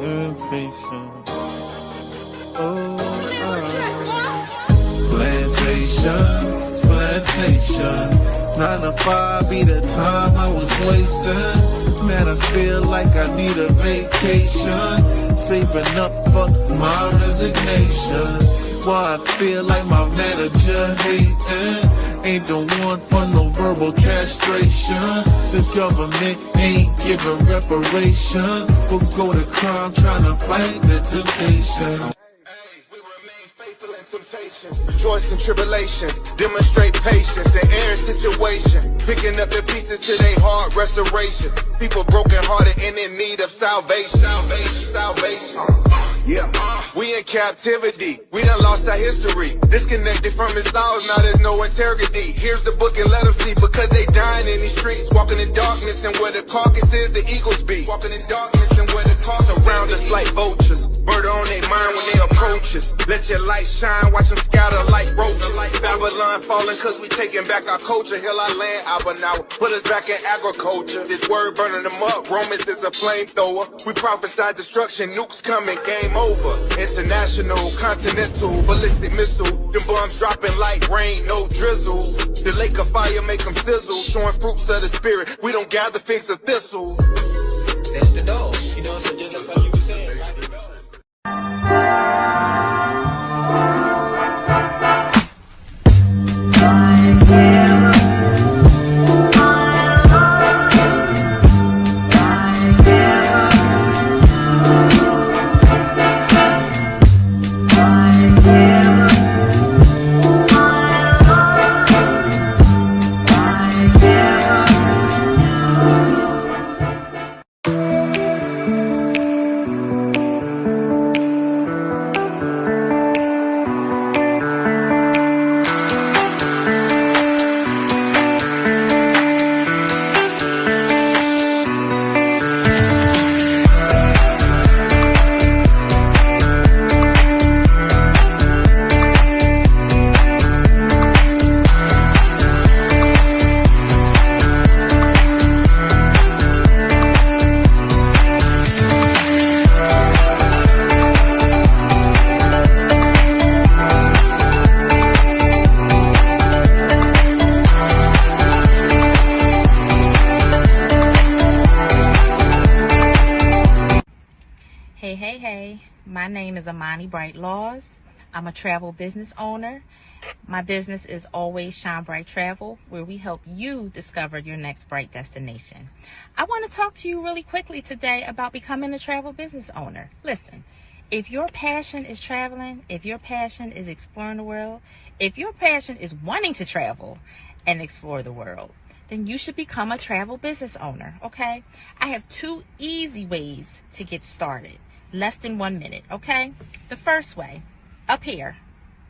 plantation. Oh, plantation. 9 to 5 be the time I was wasting. Man, I feel like I need a vacation. Saving up for my resignation. Why I feel like my manager hating. Ain't the one for no verbal castration. This government ain't giving reparation. We'll go to crime trying to fight the temptation. Rejoice in tribulations, demonstrate patience in every situation, picking up the pieces to their heart restoration. People broken hearted and in need of salvation. Yeah. We in captivity, we done lost our history. Disconnected from his laws, now there's no integrity. Here's the book and let them see, because they dying in these streets. Walking in darkness and where the carcass is, the eagles be. Walking in darkness and where the carcass around us like vultures. Murder on their mind when they approach us. Let your light shine, watch them scatter like roaches. Babylon falling cause we taking back our culture. Heal our land, Abba now, put us back in agriculture. This word burning them up, Romans is a flamethrower. We prophesy destruction, nukes coming, game over. International, continental, ballistic missile. Them bombs dropping like rain, no drizzle. The lake of fire make them sizzle. Showing fruits of the spirit, we don't gather figs of thistles. That's the dog, you know, so just like you were saying. Hey, my name is Amani Bright Laws. I'm a travel business owner. My business is Always Shine Bright Travel, where we help you discover your next bright destination. I want to talk to you really quickly today about becoming a travel business owner. Listen, if your passion is traveling, if your passion is exploring the world, if your passion is wanting to travel and explore the world, then you should become a travel business owner, okay? I have 2 easy ways to get started. Less than 1 minute, okay? The first way, up here,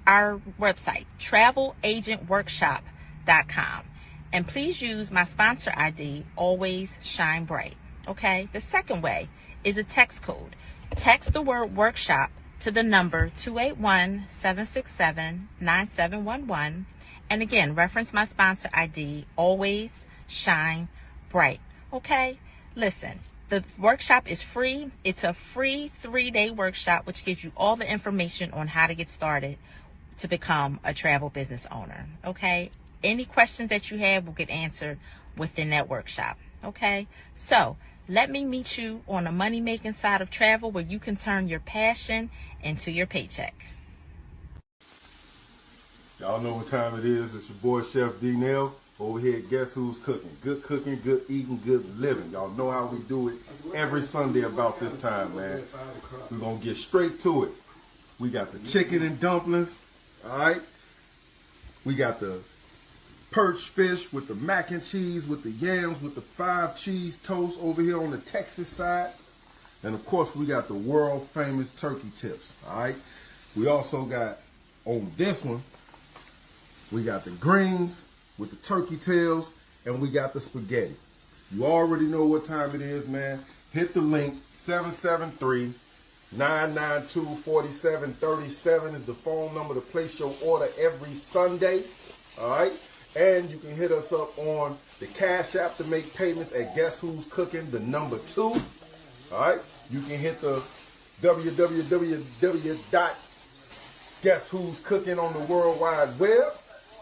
our website, travelagentworkshop.com. And please use my sponsor ID, Always Shine Bright, okay? The second way is a text code. Text the word workshop to the number 281-767-9711. And again, reference my sponsor ID, Always Shine Bright, okay? Listen. The workshop is free. It's a free 3-day workshop, which gives you all the information on how to get started to become a travel business owner. Okay. Any questions that you have will get answered within that workshop. Okay. So let me meet you on the money making side of travel, where you can turn your passion into your paycheck. Y'all know what time it is. It's your boy Chef D-Nail. Over here, guess who's cooking? Good cooking, good eating, good living. Y'all know how we do it every Sunday about this time, man. We're going to get straight to it. We got the chicken and dumplings, all right? We got the perch fish with the mac and cheese, with the yams, with the 5 cheese toast over here on the Texas side. And, of course, we got the world-famous turkey tips, all right? We also got, on this one, we got the greens with the turkey tails, and we got the spaghetti. You already know what time it is, man. Hit the link, 773-992-4737 is the phone number to place your order every Sunday, all right? And you can hit us up on the Cash App to make payments at Guess Who's Cooking, the number 2, all right? You can hit the www.guesswho'scooking on the World Wide Web.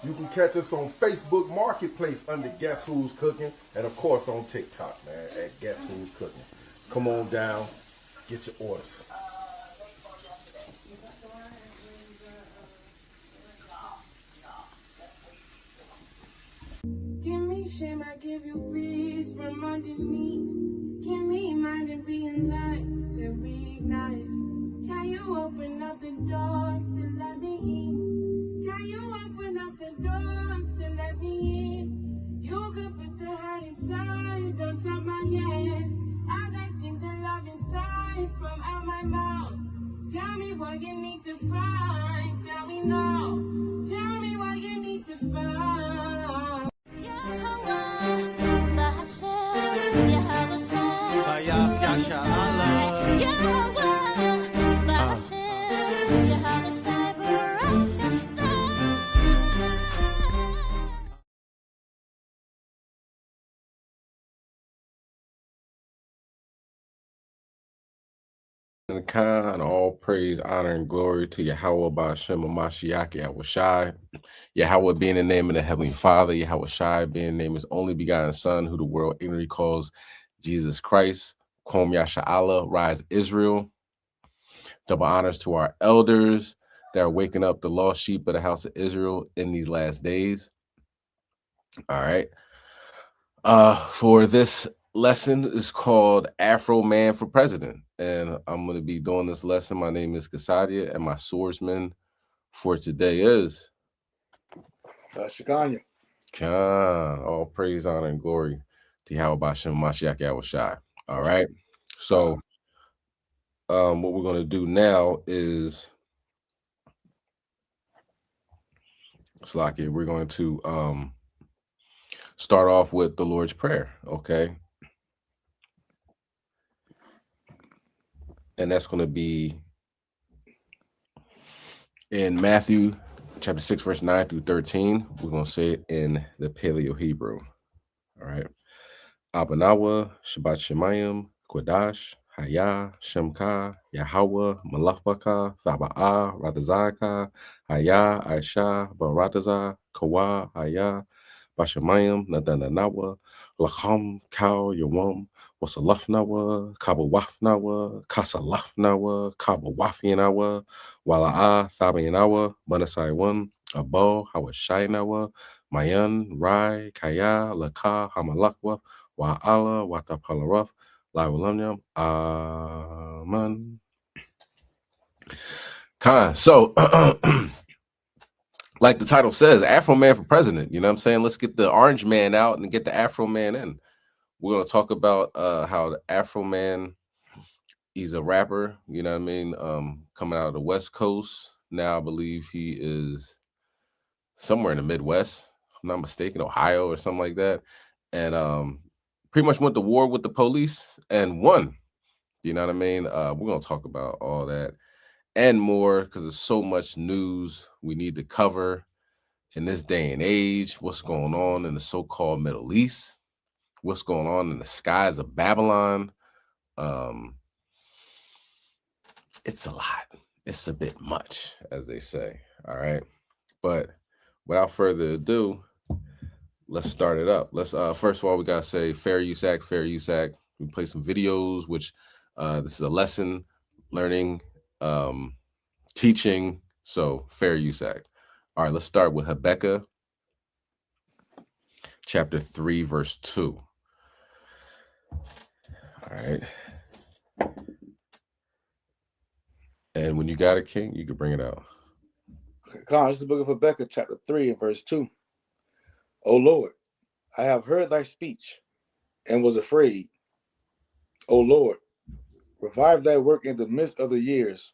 You can catch us on Facebook Marketplace under Guess Who's Cooking, and of course on TikTok, man, at Guess Who's Cooking. Come on down, get your orders. Give me shame, I give you peace from underneath. Give me mind and being light to reignite. Can you open up the doors to let me in? Can you open up the doors to let me in? You could put the heart inside, don't top my head. As I sing the love inside from out my mouth. Tell me what you need to find. Tell me now. Tell me what you need to find. And Khan, all praise, honor, and glory to Yahweh Ba'ashem Mashiach Yahweh Shai. Yahweh being the name of the Heavenly Father, Yahweh Shai being the name of His only begotten Son, who the world ignorantly calls Jesus Christ. Kom Yasha'Allah, rise Israel. Double honors to our elders that are waking up the lost sheep of the house of Israel in these last days. All right. For this lesson is called AFROMAN for President. And I'm going to be doing this lesson. My name is Chaasadyah, and my swordsman for today is Chaasadyah. Khan. All praise, honor, and glory to Yahweh Ba'ashem Mashiach Yahweh Shai. All right. So what we're going to do now is we're going to start off with the Lord's Prayer, okay? And that's going to be in Matthew chapter 6, verse 9 through 13. We're going to say it in the Paleo Hebrew. All right. Abanawa, Shabbat Shemayim, Kodash, Haya, Shemka, Yahweh, Malachbaka, Thaba'a, Ratazaka, Haya, Aisha, Barataza, Kawa, Haya, Bashamayim, Nadananawa, Lacham, Kau, Yawam, Wasalafnawa, Kabawafnawa, Kasalafnawa, Kabawafianawa, Wala'a, Thabayanawa, Banasaiwan, Abo, Hawashainawa, Mayan, Rai, Kaya, Laka, Hamalakwa, Wa'ala, Watapalaraf, Lawalanyam, Aman. Khan. So like the title says, Afro Man for president. You know what I'm saying? Let's get the orange man out and get the Afro Man in. We're going to talk about how the Afro Man, he's a rapper, you know what I mean? Coming out of the West Coast. Now I believe he is somewhere in the Midwest, if I'm not mistaken, Ohio or something like that. And pretty much went to war with the police and won. You know what I mean? We're going to talk about all that and more because there's so much news we need to cover in this day and age. What's going on in the so-called Middle East? What's going on in the skies of Babylon? It's a lot. It's a bit much, as they say. All right. But without further ado, let's start it up. Let's first of all, we gotta say fair use act. We play some videos, which this is a lesson, learning, teaching. So fair use act. All right, let's start with Habakkuk chapter 3, verse 2. All right. And when you got it, King, you can bring it out. Khan, this is the book of Habakkuk, chapter 3, and verse 2. O Lord, I have heard thy speech and was afraid. O Lord, revive thy work in the midst of the years.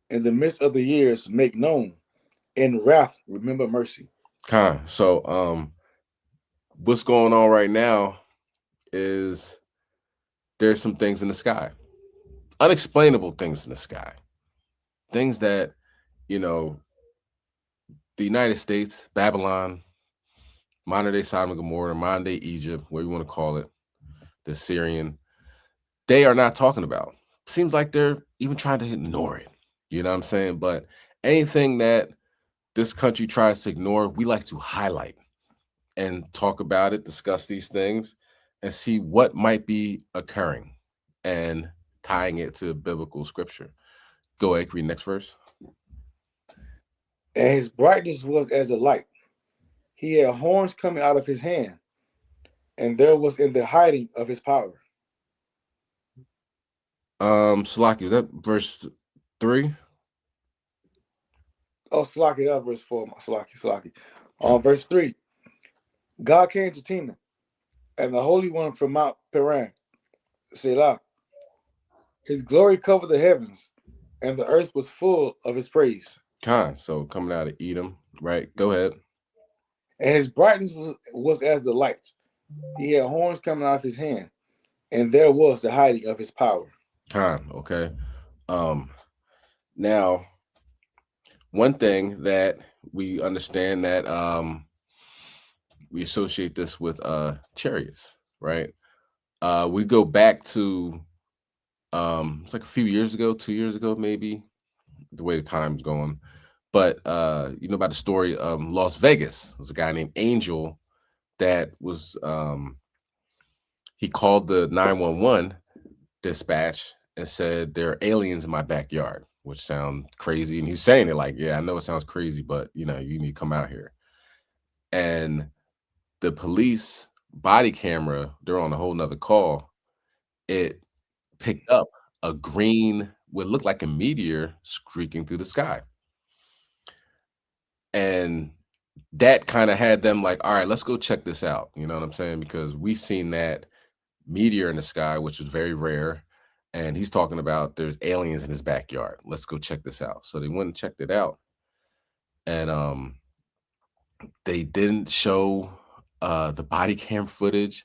In the midst of the years, make known. In wrath, remember mercy. Khan, so what's going on right now is there's some things in the sky, unexplainable things in the sky, things that, you know, the United States, Babylon, modern day Sodom and Gomorrah, modern day Egypt, whatever you want to call it, the Syrian, they are not talking about. seems like they're even trying to ignore it. You know what I'm saying? But anything that this country tries to ignore, we like to highlight and talk about it, discuss these things, and see what might be occurring and tying it to biblical scripture. Go ahead, read next verse. And his brightness was as a light. He had horns coming out of his hand, and there was in the hiding of his power. Salaki, was that verse 3? Oh, Salaki, that verse 4. Salaki. Okay. Verse 3. God came to Teman, and the Holy One from Mount Paran, Selah. His glory covered the heavens, and the earth was full of his praise. So coming out of Edom, right? Go ahead. And his brightness was as the light. He had horns coming out of his hand, and there was the hiding of his power. Okay. Now, one thing that we understand that we associate this with chariots, right? We go back to it's like a few years ago, 2 years ago, maybe, the way the time's going. But you know about the story Las Vegas. There's a guy named Angel that was he called the 911 dispatch and said there are aliens in my backyard, which sound crazy. And he's saying it like, yeah, I know it sounds crazy, but you know, you need to come out here. And the police body camera, they're on a whole nother call. It picked up a green, what looked like a meteor streaking through the sky. And that kind of had them like, all right, let's go check this out. You know what I'm saying? Because we seen that meteor in the sky, which was very rare. And he's talking about there's aliens in his backyard. Let's go check this out. So they went and checked it out. And they didn't show the body cam footage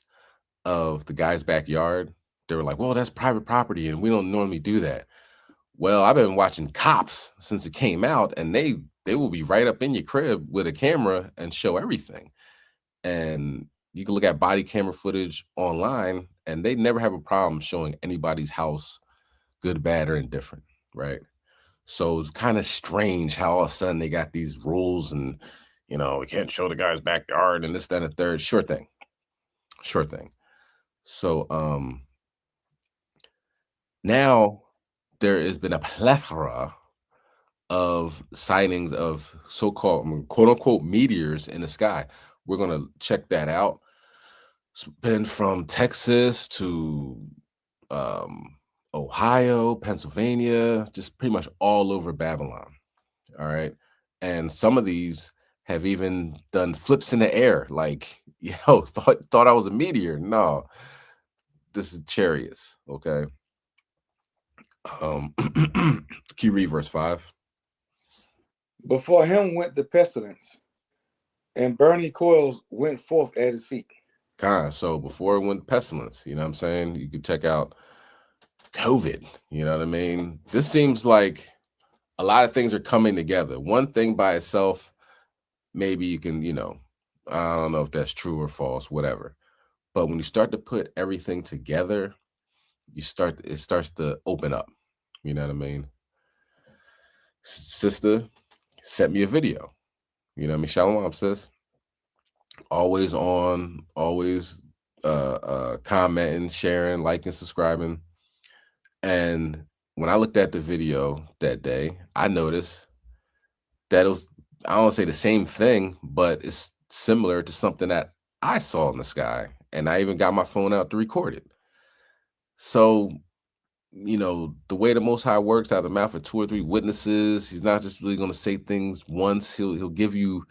of the guy's backyard. They were like, well, that's private property and we don't normally do that. Well, I've been watching Cops since it came out, and they will be right up in your crib with a camera and show everything. And you can look at body camera footage online, and they never have a problem showing anybody's house, good, bad, or indifferent, right? So it's kind of strange how all of a sudden they got these rules and, you know, we can't show the guy's backyard and this, that, and the third. Sure thing. So now there has been a plethora of sightings of so-called quote-unquote meteors in the sky. We're going to check that out. It's been from Texas to Ohio, Pennsylvania, just pretty much all over Babylon. All right. And some of these have even done flips in the air, like, yo, thought I was a meteor. No, this is chariots. Okay. Can you read verse 5? Before him went the pestilence, and burning coils went forth at his feet. So before it went pestilence, you know what I'm saying? You could check out COVID, you know what I mean? This seems like a lot of things are coming together. One thing by itself, maybe you can, you know, I don't know if that's true or false, whatever. But when you start to put everything together, it starts to open up. You know what I mean? Sister sent me a video. You know what I mean? Shalom, sis. Always on, always commenting, sharing, liking, subscribing. And when I looked at the video that day, I noticed that it was, I don't want to say the same thing, but it's similar to something that I saw in the sky. And I even got my phone out to record it. So, you know, the way the Most High works, out of the mouth of 2 or 3 witnesses, he's not just really going to say things once. He'll give you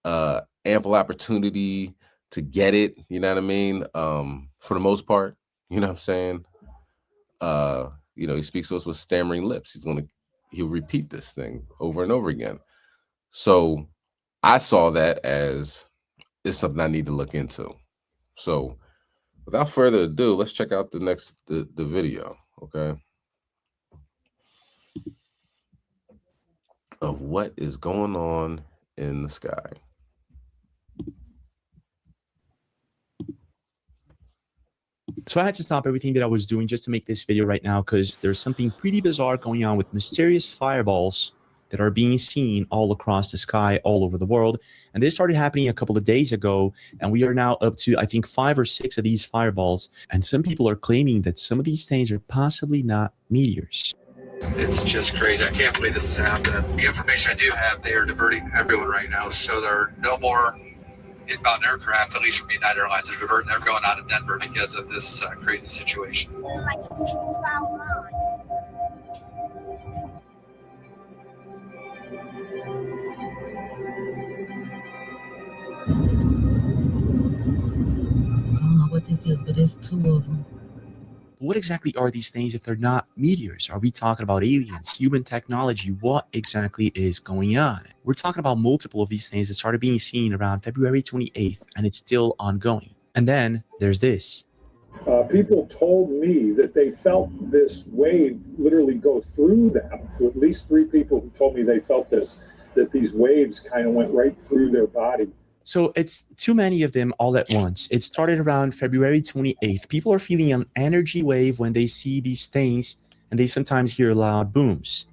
ample opportunity to get it. You know what I mean? For the most part, you know what I'm saying? You know, he speaks to us with stammering lips. He'll repeat this thing over and over again. So I saw that as it's something I need to look into. So without further ado, let's check out the video, okay? Of what is going on in the sky. So I had to stop everything that I was doing just to make this video right now because there's something pretty bizarre going on with mysterious fireballs that are being seen all across the sky, all over the world. And this started happening a couple of days ago, and we are now up to, I think, 5 or 6 of these fireballs. And some people are claiming that some of these things are possibly not meteors. It's just crazy. I can't believe this is happening. The information I do have, they are diverting everyone right now. So there are no more inbound aircraft, at least from United Airlines, are diverting. They're going out of Denver because of this crazy situation. I don't know what this is, but it's 2 of them. What exactly are these things if they're not meteors? Are we talking about aliens, human technology? What exactly is going on? We're talking about multiple of these things that started being seen around February 28th, and it's still ongoing. And then there's this. People told me that they felt this wave literally go through them. At least 3 people who told me they felt this, that these waves kind of went right through their body. So it's too many of them all at once. It started around February 28th. People are feeling an energy wave when they see these things, and they sometimes hear loud booms.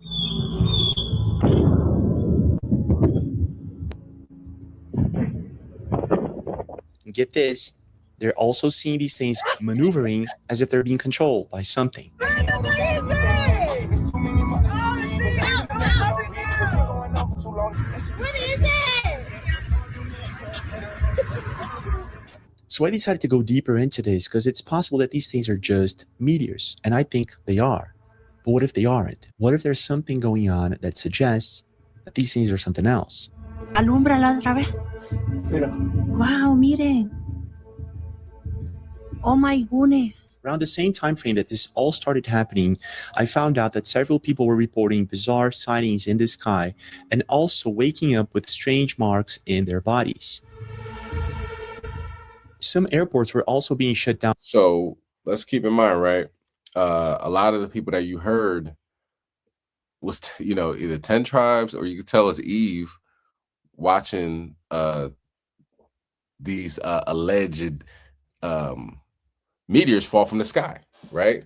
And get this, they're also seeing these things maneuvering as if they're being controlled by something. So I decided to go deeper into this because it's possible that these things are just meteors, and I think they are. But what if they aren't? What if there's something going on that suggests that these things are something else? Alúmbrala otra vez. Mira. Wow, miren. Oh my goodness. Around the same time frame that this all started happening, I found out that several people were reporting bizarre sightings in the sky and also waking up with strange marks in their bodies. Some airports were also being shut down. So let's keep in mind, right? A lot of the people that you heard was, either 10 tribes, or you could tell us Eve watching these alleged meteors fall from the sky, right?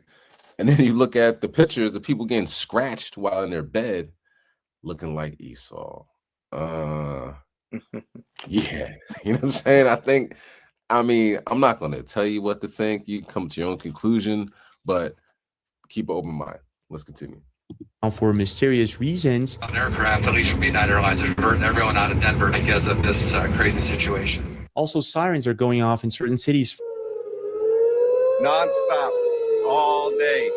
And then you look at the pictures of people getting scratched while in their bed, looking like Esau. Yeah, you know what I'm saying? I'm not going to tell you what to think. You can come to your own conclusion, but keep an open mind. Let's continue. For mysterious reasons. On aircraft, at least from United Airlines, are diverting everyone out of Denver because of this crazy situation. Also, sirens are going off in certain cities. Non-stop, all day.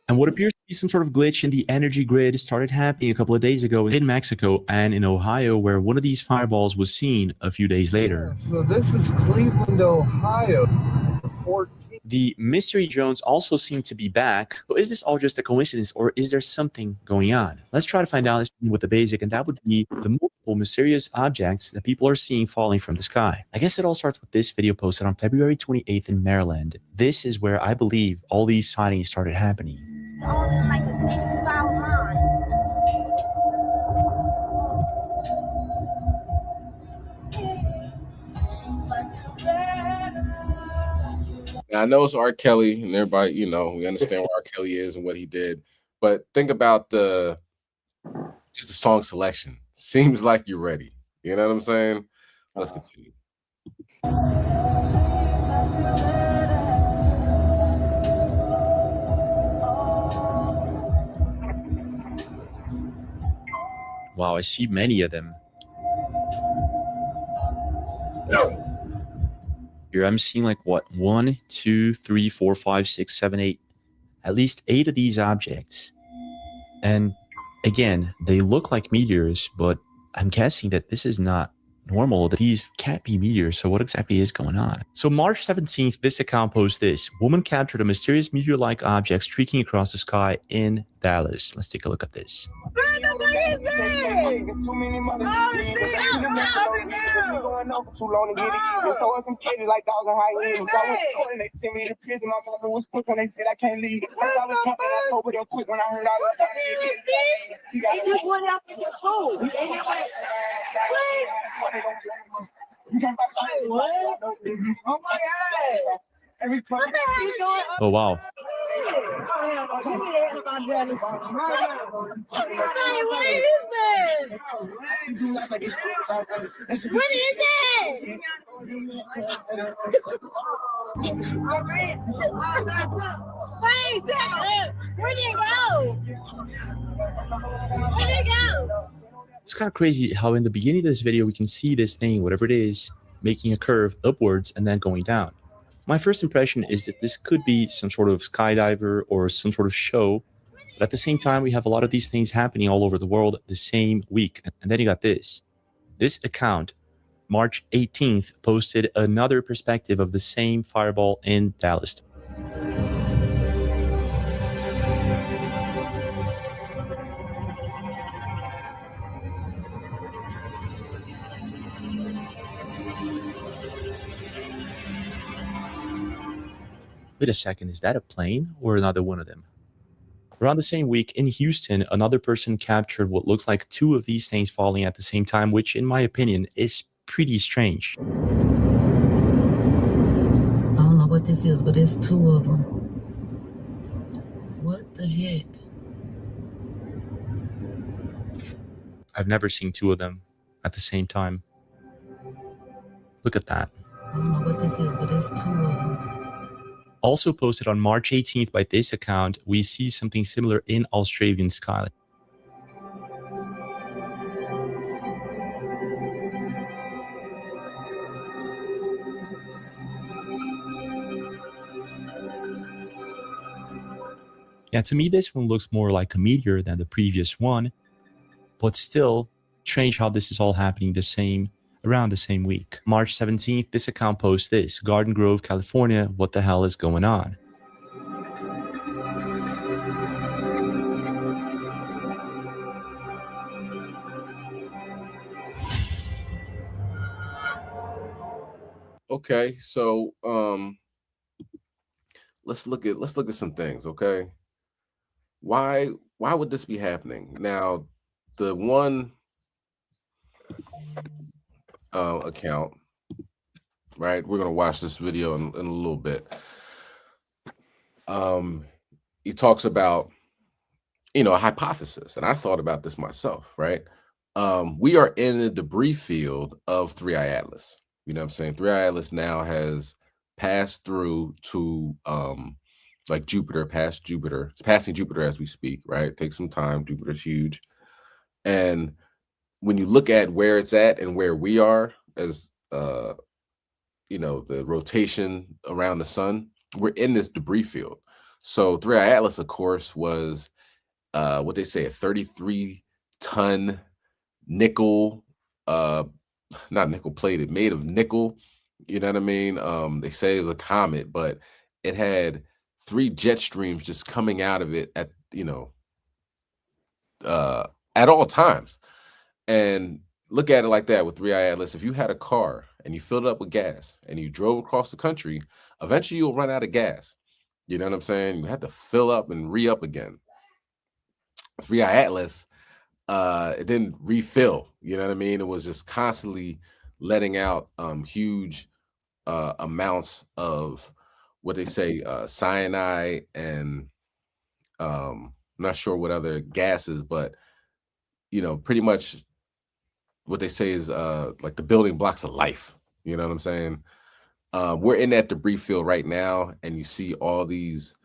And what appears to be some sort of glitch in the energy grid started happening a couple of days ago in Mexico and in Ohio, where one of these fireballs was seen a few days later. Yeah, so this is Cleveland, Ohio. 14. The mystery drones also seem to be back. So is this all just a coincidence, or is there something going on? Let's try to find out with the basic, and that would be the multiple mysterious objects that people are seeing falling from the sky. I guess it all starts with this video posted on February 28th in Maryland. This is where I believe all these sightings started happening. Now, I know it's R. Kelly, and everybody, we understand what R. Kelly is and what he did. But think about just the song selection. Seems like you're ready. You know what I'm saying? Let's continue. Wow, I see many of them. Here I'm seeing like what, 1, 2, 3, 4, 5, 6, 7, 8, at least 8 of these objects. And again, they look like meteors, but I'm guessing that this is not normal, that these can't be meteors. So what exactly is going on? So March 17th, this account posts this: woman captured a mysterious meteor-like object streaking across the sky in Dallas. Let's take a look at this. Oh, wow. What is it? Where'd it go? Where'd it go? It's kind of crazy how in the beginning of this video, we can see this thing, whatever it is, making a curve upwards and then going down. My first impression is that this could be some sort of skydiver or some sort of show. But at the same time, we have a lot of these things happening all over the world the same week. And then you got this. This account, March 18th, posted another perspective of the same fireball in Dallas. Wait a second, is that a plane or another one of them? Around the same week in Houston, another person captured what looks like two of these things falling at the same time, which in my opinion is pretty strange. I don't know what this is, but it's two of them. What the heck? I've never seen two of them at the same time. Look at that. I don't know what this is, but it's two of them. Also posted on March 18th by this account, we see something similar in Australian sky. Yeah, to me, this one looks more like a meteor than the previous one, but still strange how this is all happening around the same week. March 17th, this account posts this: Garden Grove, California, what the hell is going on? Okay, so let's look at some things, okay? Why would this be happening? Now, the one account, right? We're gonna watch this video in a little bit. He talks about, a hypothesis, and I thought about this myself, right? We are in the debris field of 3i Atlas. You know what I'm saying? 3i Atlas now has passed through to like Jupiter, past Jupiter. It's passing Jupiter as we speak, right? It takes some time. Jupiter's huge. And when you look at where it's at and where we are as the rotation around the sun, we're in this debris field. So 3i Atlas, of course, was what they say, a 33-ton nickel, not nickel plated, made of nickel. You know what I mean? They say it was a comet, but it had 3 jet streams just coming out of it at all times. And look at it like that with 3i Atlas. If you had a car and you filled it up with gas and you drove across the country, eventually you'll run out of gas. You know what I'm saying? You have to fill up and re-up again. 3i Atlas, it didn't refill. You know what I mean? It was just constantly letting out huge amounts of what they say, cyanide, and I'm not sure what other gases, but pretty much what they say is like the building blocks of life. You know what I'm saying? We're in that debris field right now, and you see all these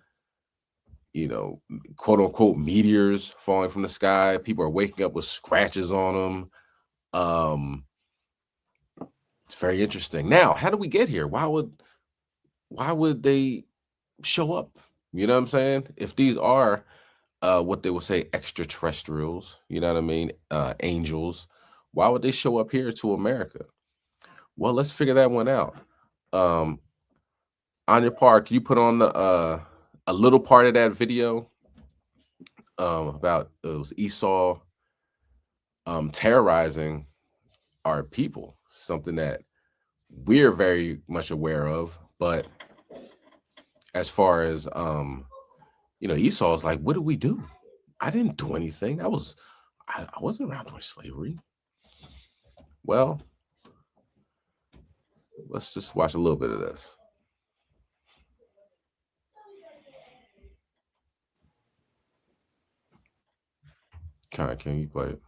quote unquote meteors falling from the sky. People are waking up with scratches on them. It's very interesting. Now, how do we get here? Why would they show up? You know what I'm saying? If these are what they would say extraterrestrials, you know what I mean? Angels, why would they show up here to America? Well, let's figure that one out. On your part, can you put on the a little part of that video about it was Esau terrorizing our people, something that we're very much aware of, but as far as Esau's like, what did we do? I didn't do anything. I wasn't around during slavery. Well, let's just watch a little bit of this. Can you play it?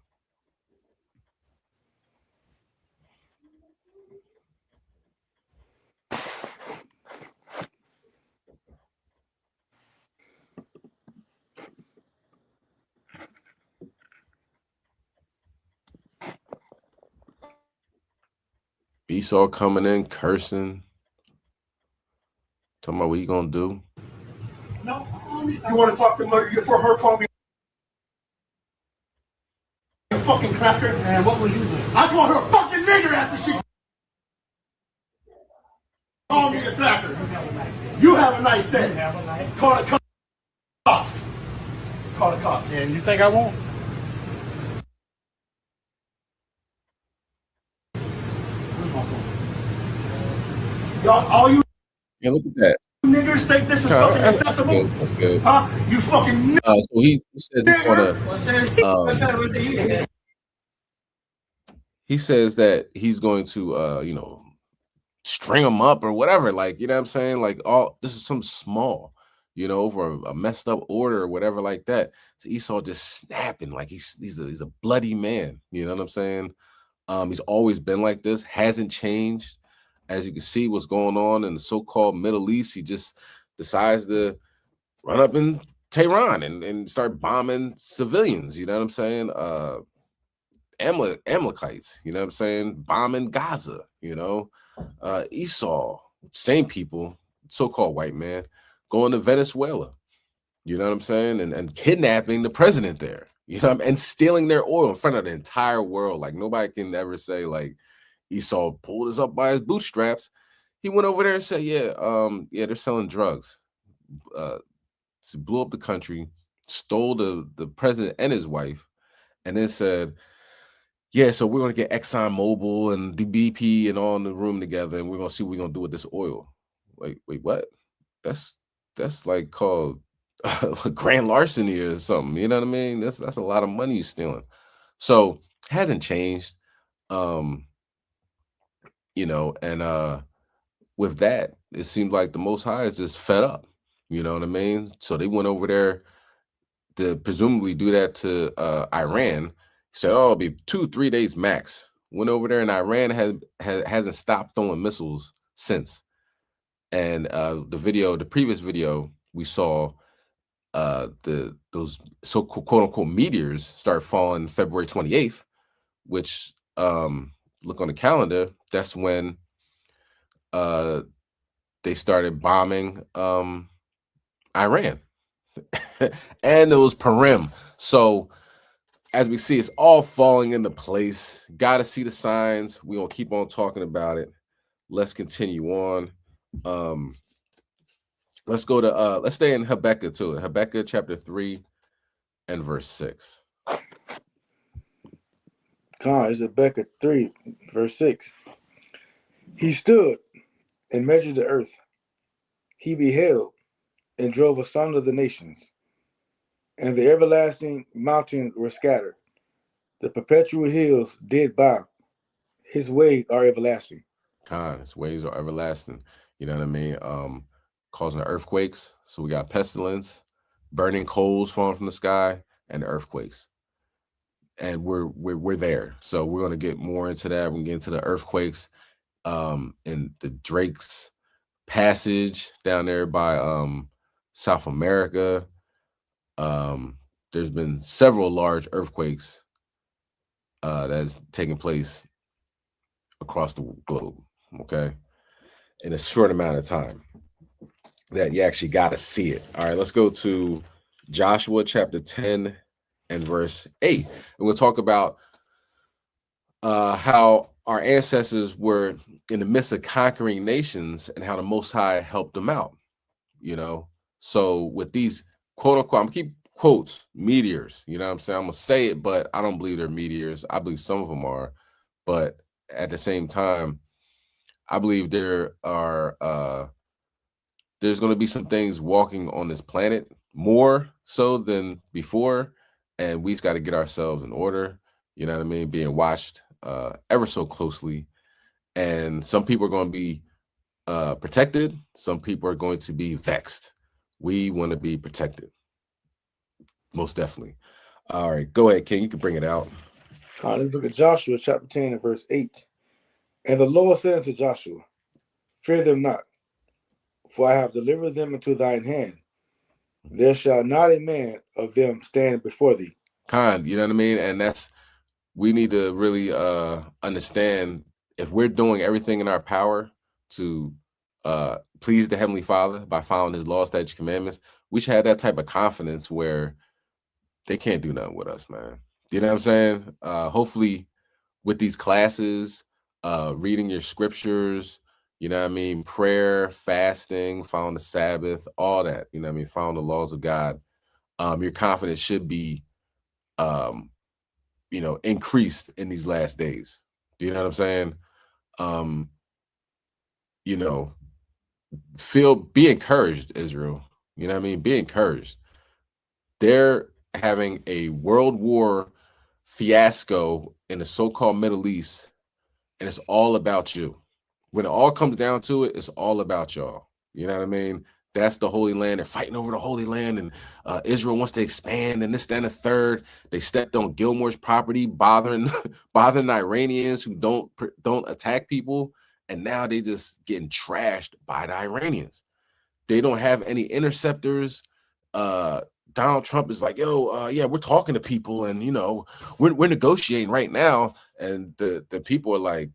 Esau coming in, cursing, talking about what he gonna do. No, you want to talk to her for her calling me a fucking cracker? And what was you doing? I called her a fucking nigger after she called me a cracker. You have a nice day. Call the cops. Call the cops. And you think I won't? Y'all, all you Yeah, look at that. niggers think this is fucking acceptable? That's good. Huh? You fucking So he says he's gonna. He says that he's going to, string them up or whatever. Like, you know what I'm saying? Like, this is some small, over a messed up order or whatever like that. So Esau just snapping like he's a bloody man. You know what I'm saying? He's always been like this, hasn't changed. As you can see what's going on in the so-called Middle East, he just decides to run up in Tehran and start bombing civilians. You know what I'm saying? Amalekites, you know what I'm saying? Bombing Gaza, Esau, same people, so-called white man, going to Venezuela, you know what I'm saying? And kidnapping the president there, and stealing their oil in front of the entire world. Like, nobody can ever say, like, Esau pulled us up by his bootstraps. He went over there and said, they're selling drugs. So blew up the country, stole the president and his wife, and then said, yeah, so we're going to get ExxonMobil and the BP and all in the room together, and we're going to see what we're going to do with this oil. Like, wait, what? That's like called grand larceny or something. You know what I mean? That's a lot of money you're stealing. So hasn't changed. And with that, it seems like the Most High is just fed up. You know what I mean? So they went over there to presumably do that to Iran. He said, it'll be 2-3 days max. Went over there, and Iran hasn't stopped throwing missiles since. And the previous video we saw, those quote unquote meteors start falling February 28th, which look on the calendar. That's when they started bombing Iran, and it was Purim. So as we see, it's all falling into place. Got to see the signs. We're gonna keep on talking about it. Let's continue on. Let's go to let's stay in Habakkuk too. Habakkuk chapter 3 and verse 6. It's Habakkuk 3, verse 6. He stood and measured the earth. He beheld and drove asunder the nations, and the everlasting mountains were scattered. The perpetual hills did bow. His ways are everlasting. His ways are everlasting. You know what I mean? Causing earthquakes. So we got pestilence, burning coals falling from the sky, and earthquakes. And we're there. So we're gonna get more into that. We're gonna get into the earthquakes, in the Drake's Passage down there by South America. There's been several large earthquakes that has taken place across the globe, okay, in a short amount of time that you actually got to see it. All right, let's go to Joshua chapter 10 and verse 8. And we'll talk about how our ancestors were in the midst of conquering nations and how the Most High helped them out, So with these quote unquote, I'm keep quotes, meteors, you know what I'm saying? I'm going to say it, but I don't believe they're meteors. I believe some of them are, but at the same time, I believe there are, there's going to be some things walking on this planet more so than before, and we just got to get ourselves in order, you know what I mean? Being watched ever so closely, and some people are going to be protected. Some people are going to be vexed. We want to be protected, most definitely. All right, go ahead, King. You can bring it out. Let's look at Joshua chapter 10 and verse 8. And the Lord said unto Joshua, fear them not, for I have delivered them into thine hand. There shall not a man of them stand before thee. You know what I mean? And we need to really understand, if we're doing everything in our power to please the Heavenly Father by following his law, statutes, commandments, we should have that type of confidence where they can't do nothing with us, man. You know what I'm saying? Hopefully with these classes, reading your scriptures, you know what I mean, prayer, fasting, following the Sabbath, all that, you know what I mean, following the laws of God, your confidence should be increased in these last days. Do you know what I'm saying? Be encouraged, Israel. You know what I mean? Be encouraged. They're having a world war fiasco in the so-called Middle East, and it's all about you. When it all comes down to it, it's all about y'all. You know what I mean? That's the Holy Land. They're fighting over the Holy Land, and Israel wants to expand, and this, that, and the third. They stepped on Gilmore's property, bothering the Iranians who don't attack people, and now they just getting trashed by the Iranians. They don't have any interceptors. Donald Trump is like, yo, yeah, we're talking to people, and we're negotiating right now, and the people are like,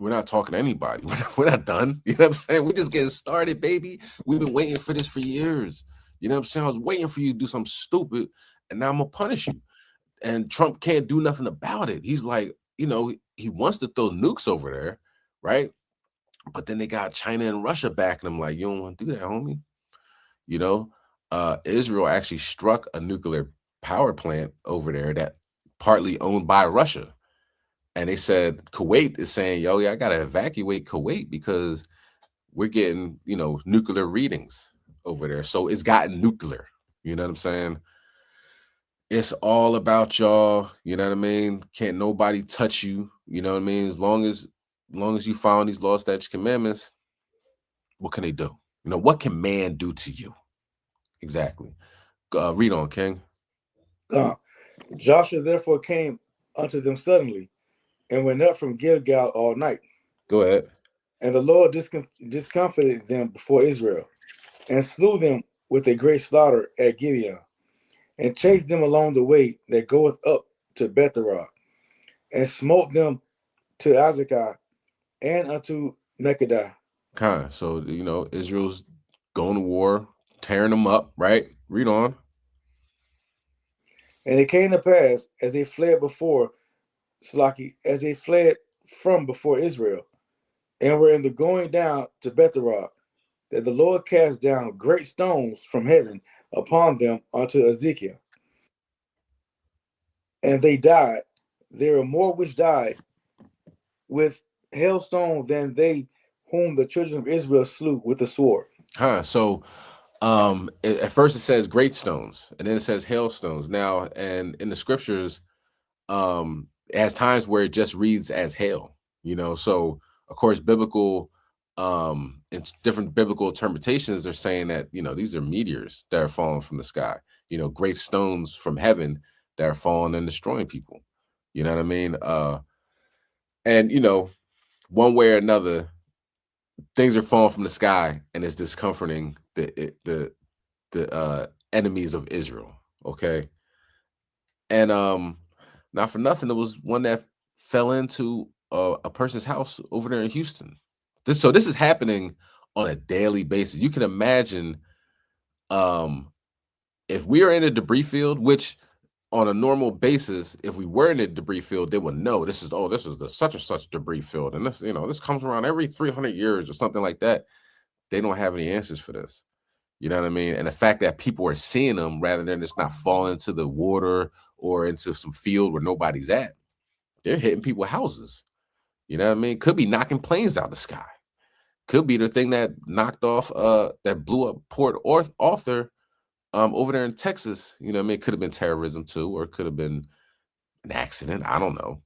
we're not talking to anybody. We're not done. You know what I'm saying? We're just getting started, baby. We've been waiting for this for years. You know what I'm saying? I was waiting for you to do something stupid, and now I'm gonna punish you. And Trump can't do nothing about it. He's like, he wants to throw nukes over there, right? But then they got China and Russia backing him, like, you don't want to do that, homie. Israel actually struck a nuclear power plant over there that partly owned by Russia. And they said Kuwait is saying, yo, yeah, I got to evacuate Kuwait because we're getting, nuclear readings over there. So it's gotten nuclear. You know what I'm saying? It's all about y'all. You know what I mean? Can't nobody touch you. You know what I mean? As long as you follow these laws, statutes, commandments, what can they do? What can man do to you? Exactly. Read on, King. Joshua therefore came unto them suddenly, and went up from Gilgal all night. Go ahead. And the Lord discomfited them before Israel, and slew them with a great slaughter at Gibeon, and chased them along the way that goeth up to Betharoth, and smote them to Chaasadyah and unto Mekkedah. So, Israel's going to war, tearing them up, right? Read on. And it came to pass, as they fled from before Israel, and were in the going down to Betharoth, that the Lord cast down great stones from heaven upon them unto Ezekiel. And they died. There were more which died with hailstones than they whom the children of Israel slew with the sword. So at first it says great stones, and then it says hailstones. Now, and in the scriptures, it has times where it just reads as hail, so of course biblical in different biblical interpretations are saying that these are meteors that are falling from the sky, great stones from heaven that are falling and destroying people. You know what I mean? And one way or another, things are falling from the sky, and it's discomforting the enemies of Israel. Okay. And not for nothing, there was one that fell into a person's house over there in Houston. This is happening on a daily basis. You can imagine if we are in a debris field, which on a normal basis, if we were in a debris field, they would know this is the such and such debris field, and this comes around every 300 years or something like that. They don't have any answers for this. You know what I mean? And the fact that people are seeing them rather than just not falling into the water or into some field where nobody's at, they're hitting people's houses. You know what I mean? Could be knocking planes out of the sky. Could be the thing that knocked off, that blew up Port Arthur over there in Texas. You know what I mean? It could have been terrorism too, or it could have been an accident. I don't know.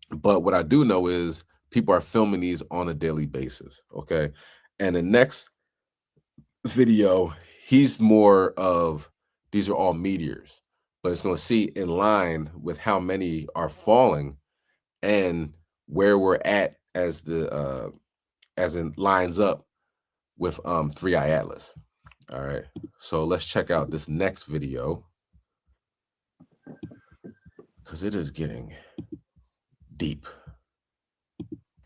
But what I do know is people are filming these on a daily basis. Okay. And the next video, he's more of, these are all meteors. but it's going to see in line with how many are falling and where we're at as the as it lines up with 3i Atlas. All right, so let's check out this next video because it is getting deep.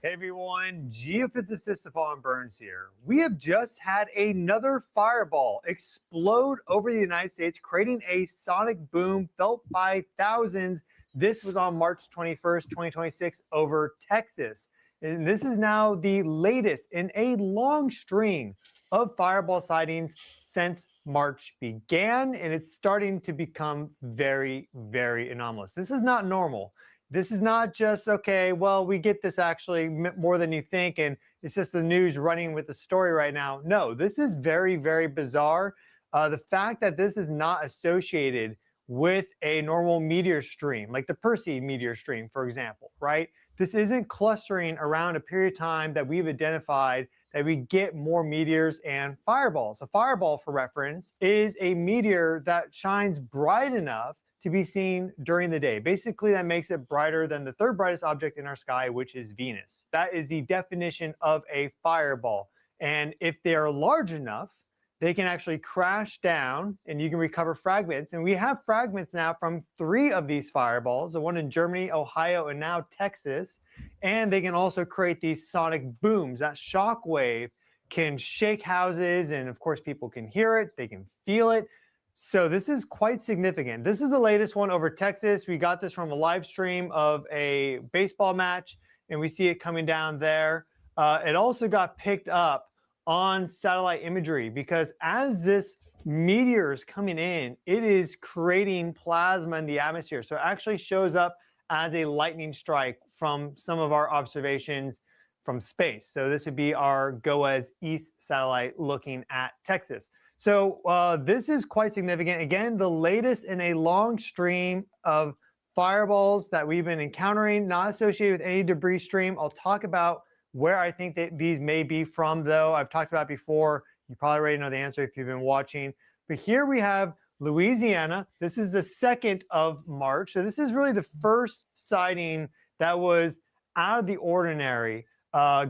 Hey everyone, geophysicist Stefan Burns here. We have just had another fireball explode over the United States, creating a sonic boom felt by thousands. This was on March 21st, 2026 over Texas. And this is now the latest in a long string of fireball sightings since March began, and it's starting to become very, very anomalous. This is not normal. This is not just, okay, well, we get this actually more than you think, and it's just the news running with the story right now. No, this is very, very bizarre. The fact that this is not associated with a normal meteor stream, like the Perseid meteor stream, for example, right? This isn't clustering around a period of time that we've identified that we get more meteors and fireballs. A fireball, for reference, is a meteor that shines bright enough to be seen during the day. Basically, that makes it brighter than the third brightest object in our sky, which is Venus. That is the definition of a fireball. And if they are large enough, they can actually crash down and you can recover fragments. And we have fragments now from 3 of these fireballs, the one in Germany, Ohio, and now Texas. And they can also create these sonic booms. That shock wave can shake houses, and of course, people can hear it, they can feel it. So this is quite significant. This is the latest one over Texas. We got this from a live stream of a baseball match, and we see it coming down there. It also got picked up on satellite imagery because as this meteor is coming in, it is creating plasma in the atmosphere. So it actually shows up as a lightning strike from some of our observations from space. So this would be our GOES East satellite looking at Texas. So this is quite significant. Again, the latest in a long stream of fireballs that we've been encountering, not associated with any debris stream. I'll talk about where I think that these may be from, though. I've talked about it before. You probably already know the answer if you've been watching. But here we have Louisiana. This is the 2nd of March. So this is really the first sighting that was out of the ordinary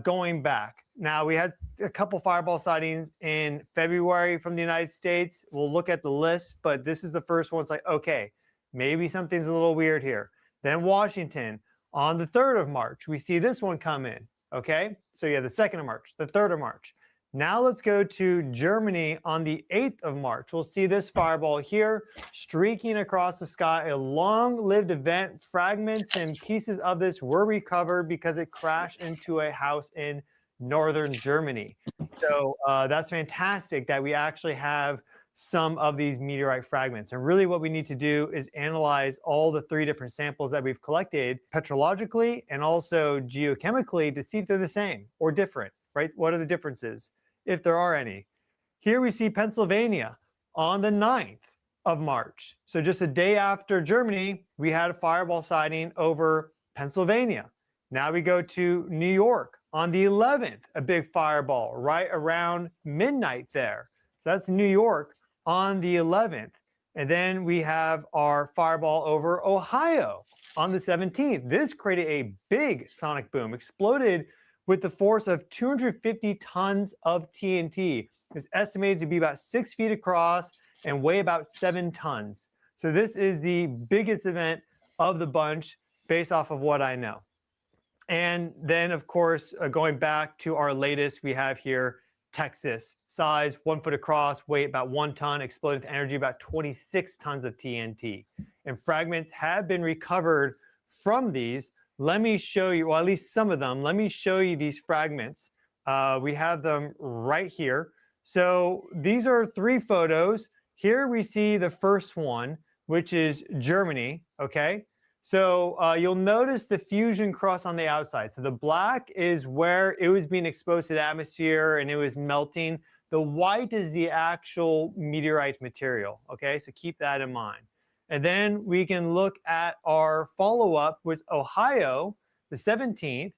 going back. Now, we had a couple fireball sightings in February from the United States. We'll look at the list, but this is the first one. It's like, okay, maybe something's a little weird here. Then Washington, on the 3rd of March, we see this one come in, okay? So yeah, the 2nd of March, the 3rd of March. Now let's go to Germany on the 8th of March. We'll see this fireball here streaking across the sky, a long-lived event. Fragments and pieces of this were recovered because it crashed into a house in northern Germany. So that's fantastic that we actually have some of these meteorite fragments. And really what we need to do is analyze all the 3 different samples that we've collected petrologically and also geochemically to see if they're the same or different, right? What are the differences, if there are any? Here we see Pennsylvania on the 9th of March. So just a day after Germany, we had a fireball sighting over Pennsylvania. Now we go to New York on the 11th, a big fireball right around midnight there. So that's New York on the 11th. And then we have our fireball over Ohio on the 17th. This created a big sonic boom, exploded with the force of 250 tons of TNT. It's estimated to be about 6 feet across and weigh about 7 tons. So this is the biggest event of the bunch based off of what I know. And then, of course, going back to our latest, we have here Texas. Size 1 foot across, weight about 1 ton, exploded with energy about 26 tons of TNT. And fragments have been recovered from these. Let me show you, well, at least some of them. Let me show you these fragments. We have them right here. So these are 3 photos. Here we see the first one, which is Germany, okay? So you'll notice the fusion cross on the outside. So the black is where it was being exposed to the atmosphere and it was melting. The white is the actual meteorite material, okay? So keep that in mind. And then we can look at our follow-up with Ohio, the 17th.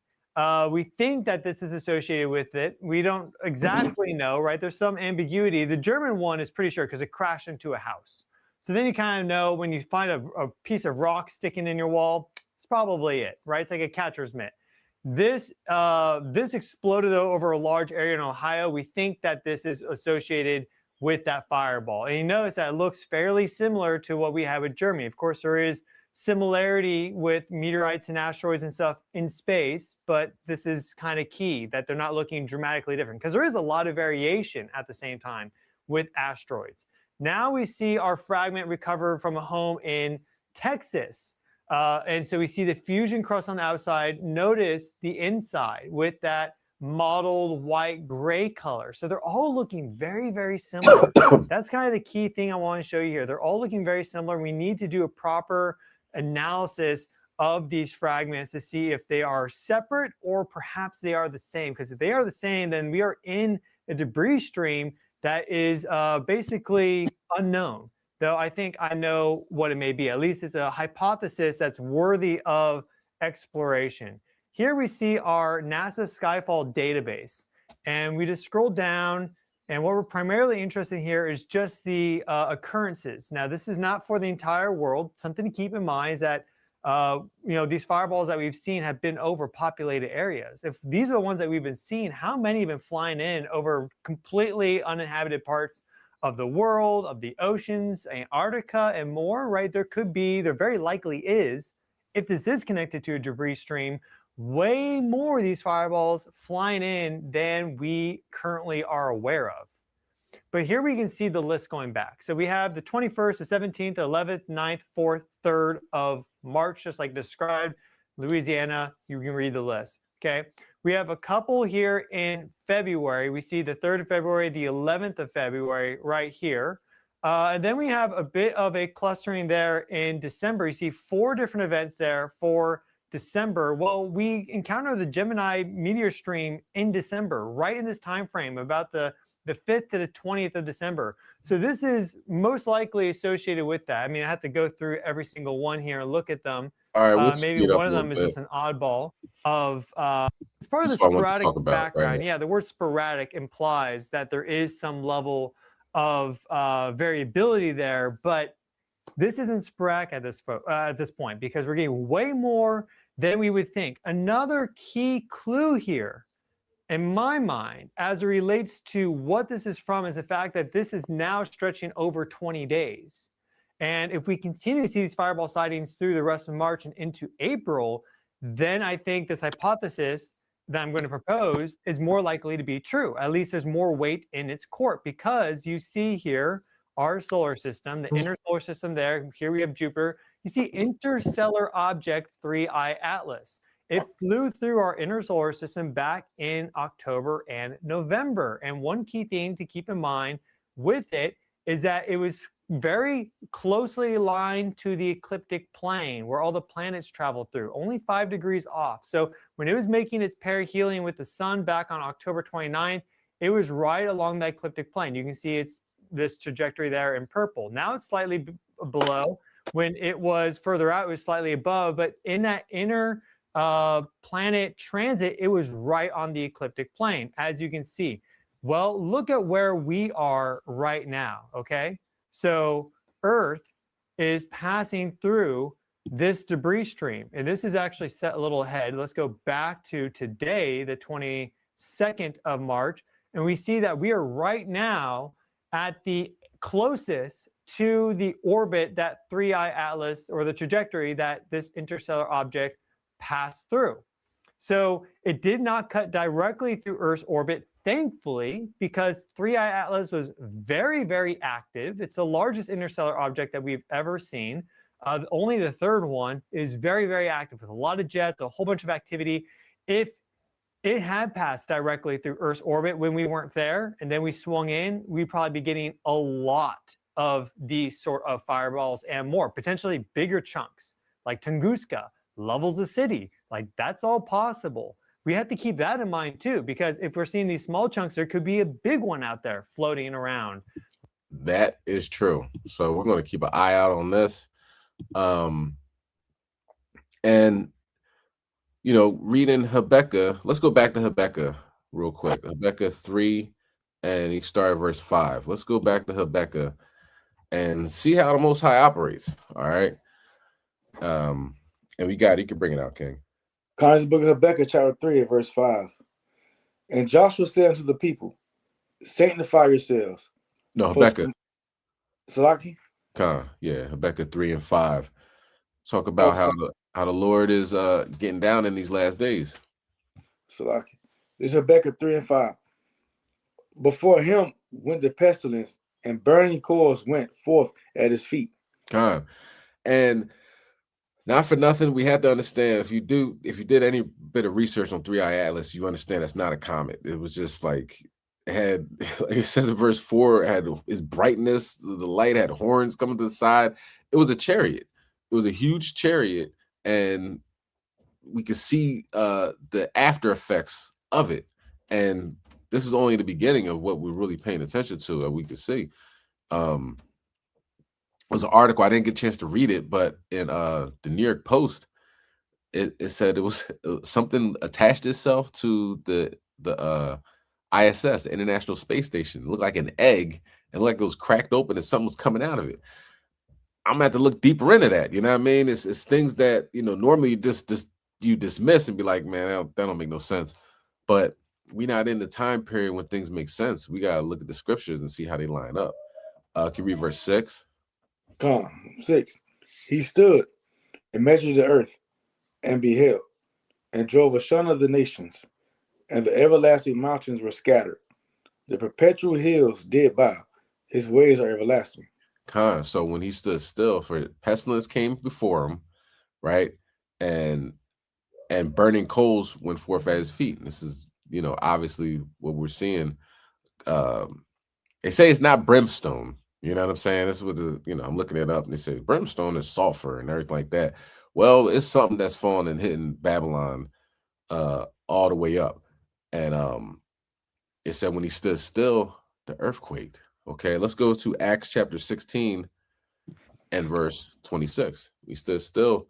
We think that this is associated with it. We don't exactly know, right? There's some ambiguity. The German one is pretty sure because it crashed into a house. So then you kind of know when you find a piece of rock sticking in your wall, it's probably it, right? It's like a catcher's mitt. This exploded over a large area in Ohio. We think that this is associated with that fireball. And you notice that it looks fairly similar to what we have with Germany. Of course, there is similarity with meteorites and asteroids and stuff in space, but this is kind of key that they're not looking dramatically different because there is a lot of variation at the same time with asteroids. Now we see our fragment recover from a home in Texas. And so we see the fusion crust on the outside. Notice the inside with that mottled white gray color. So they're all looking very, very similar. That's kind of the key thing I want to show you here. They're all looking very similar. We need to do a proper analysis of these fragments to see if they are separate or perhaps they are the same. Because if they are the same, then we are in a debris stream that is basically unknown. Though I think I know what it may be. At least it's a hypothesis that's worthy of exploration. Here we see our NASA Skyfall database. And we just scroll down. And what we're primarily interested in here is just the occurrences. Now, this is not for the entire world. Something to keep in mind is that these fireballs that we've seen have been over populated areas. If these are the ones that we've been seeing, how many have been flying in over completely uninhabited parts of the world, of the oceans, Antarctica, and more, right? There very likely is, if this is connected to a debris stream, way more of these fireballs flying in than we currently are aware of. But here we can see the list going back. So we have the 21st, the 17th, the 11th, 9th, 4th, 3rd of March, just like described. Louisiana, you can read the list, okay? We have a couple here in February. We see the 3rd of February, the 11th of February right here. And then we have a bit of a clustering there in December. You see 4 different events there for December. Well, we encounter the Gemini meteor stream in December, right in this time frame, about the 5th to the 20th of December. So this is most likely associated with that. I mean, I have to go through every single one here and look at them. All right, maybe one of them is just an oddball of it's part of the sporadic background. Right? Yeah, the word sporadic implies that there is some level of variability there, but this isn't sporadic at this point because we're getting way more than we would think. Another key clue here, in my mind, as it relates to what this is from, is the fact that this is now stretching over 20 days. And if we continue to see these fireball sightings through the rest of March and into April, then I think this hypothesis that I'm going to propose is more likely to be true. At least there's more weight in its court because you see here our solar system, the inner solar system there. Here we have Jupiter. You see interstellar object 3I Atlas. It flew through our inner solar system back in October and November. And one key thing to keep in mind with it is that it was very closely aligned to the ecliptic plane where all the planets travel through, only 5 degrees off. So when it was making its perihelion with the sun back on October 29th, it was right along the ecliptic plane. You can see this trajectory there in purple. Now it's slightly below. When it was further out, it was slightly above. But in that inner planet transit, it was right on the ecliptic plane, as you can see. Well, look at where we are right now, okay? So Earth is passing through this debris stream. And this is actually set a little ahead. Let's go back to today, the 22nd of March. And we see that we are right now at the closest to the orbit that 3I Atlas, or the trajectory that this interstellar object passed through. So it did not cut directly through Earth's orbit, thankfully, because 3I Atlas was very, very active. It's the largest interstellar object that we've ever seen. Only the 3rd one is very, very active with a lot of jets, a whole bunch of activity. If it had passed directly through Earth's orbit when we weren't there, and then we swung in, we'd probably be getting a lot of these sort of fireballs and more, potentially bigger chunks like Tunguska, levels of city. Like, that's all possible. We have to keep that in mind too, because if we're seeing these small chunks, there could be a big one out there floating around. That is true. So we're going to keep an eye out on this. And, you know, reading Habakkuk, let's go back to Habakkuk real quick. Habakkuk 3, and you start at verse 5. Let's go back to Habakkuk. and see how the Most High operates. All right. And we got it. You can bring it out, King. Con's book of Habakkuk, chapter 3, verse 5. And Joshua said unto the people, sanctify yourselves. No, Habakkuk. Salaki? Con, yeah, Habakkuk 3 and 5. Talk about how the Lord is getting down in these last days. Salaki. This is Habakkuk 3 and 5. Before him went the pestilence, and burning coals went forth at his feet. Con. And not for nothing, we have to understand, if you did any bit of research on 3i Atlas, you understand that's not a comet. It was just like, it had, like it says in verse 4, it had its brightness, the light had horns coming to the side. It was a chariot. It was a huge chariot, and we could see the after effects of it. And this is only the beginning of what we're really paying attention to, that we could see. It was an article, I didn't get a chance to read it, but in the New York Post, it said it was something attached itself to the ISS, the International Space Station. It looked like an egg, and like it was cracked open and something was coming out of it. I'm gonna have to look deeper into that. You know what I mean? It's things that, you know, normally you dismiss and be like, man, that don't make no sense. But we're not in the time period when things make sense. We gotta look at the scriptures and see how they line up. Can you read verse 6? Come, 6. He stood and measured the earth and beheld, and drove asunder the nations, and the everlasting mountains were scattered. The perpetual hills did bow. His ways are everlasting. So when he stood still, for pestilence came before him, right? And burning coals went forth at his feet. And this is, you know, obviously what we're seeing. They say it's not brimstone. You know what I'm saying? This is what I'm looking it up, and they say brimstone is sulfur and everything like that. Well, it's something that's fallen and hitting Babylon all the way up. And it said when he stood still, the earth quaked. Okay, let's go to Acts chapter 16 and verse 26. We stood still,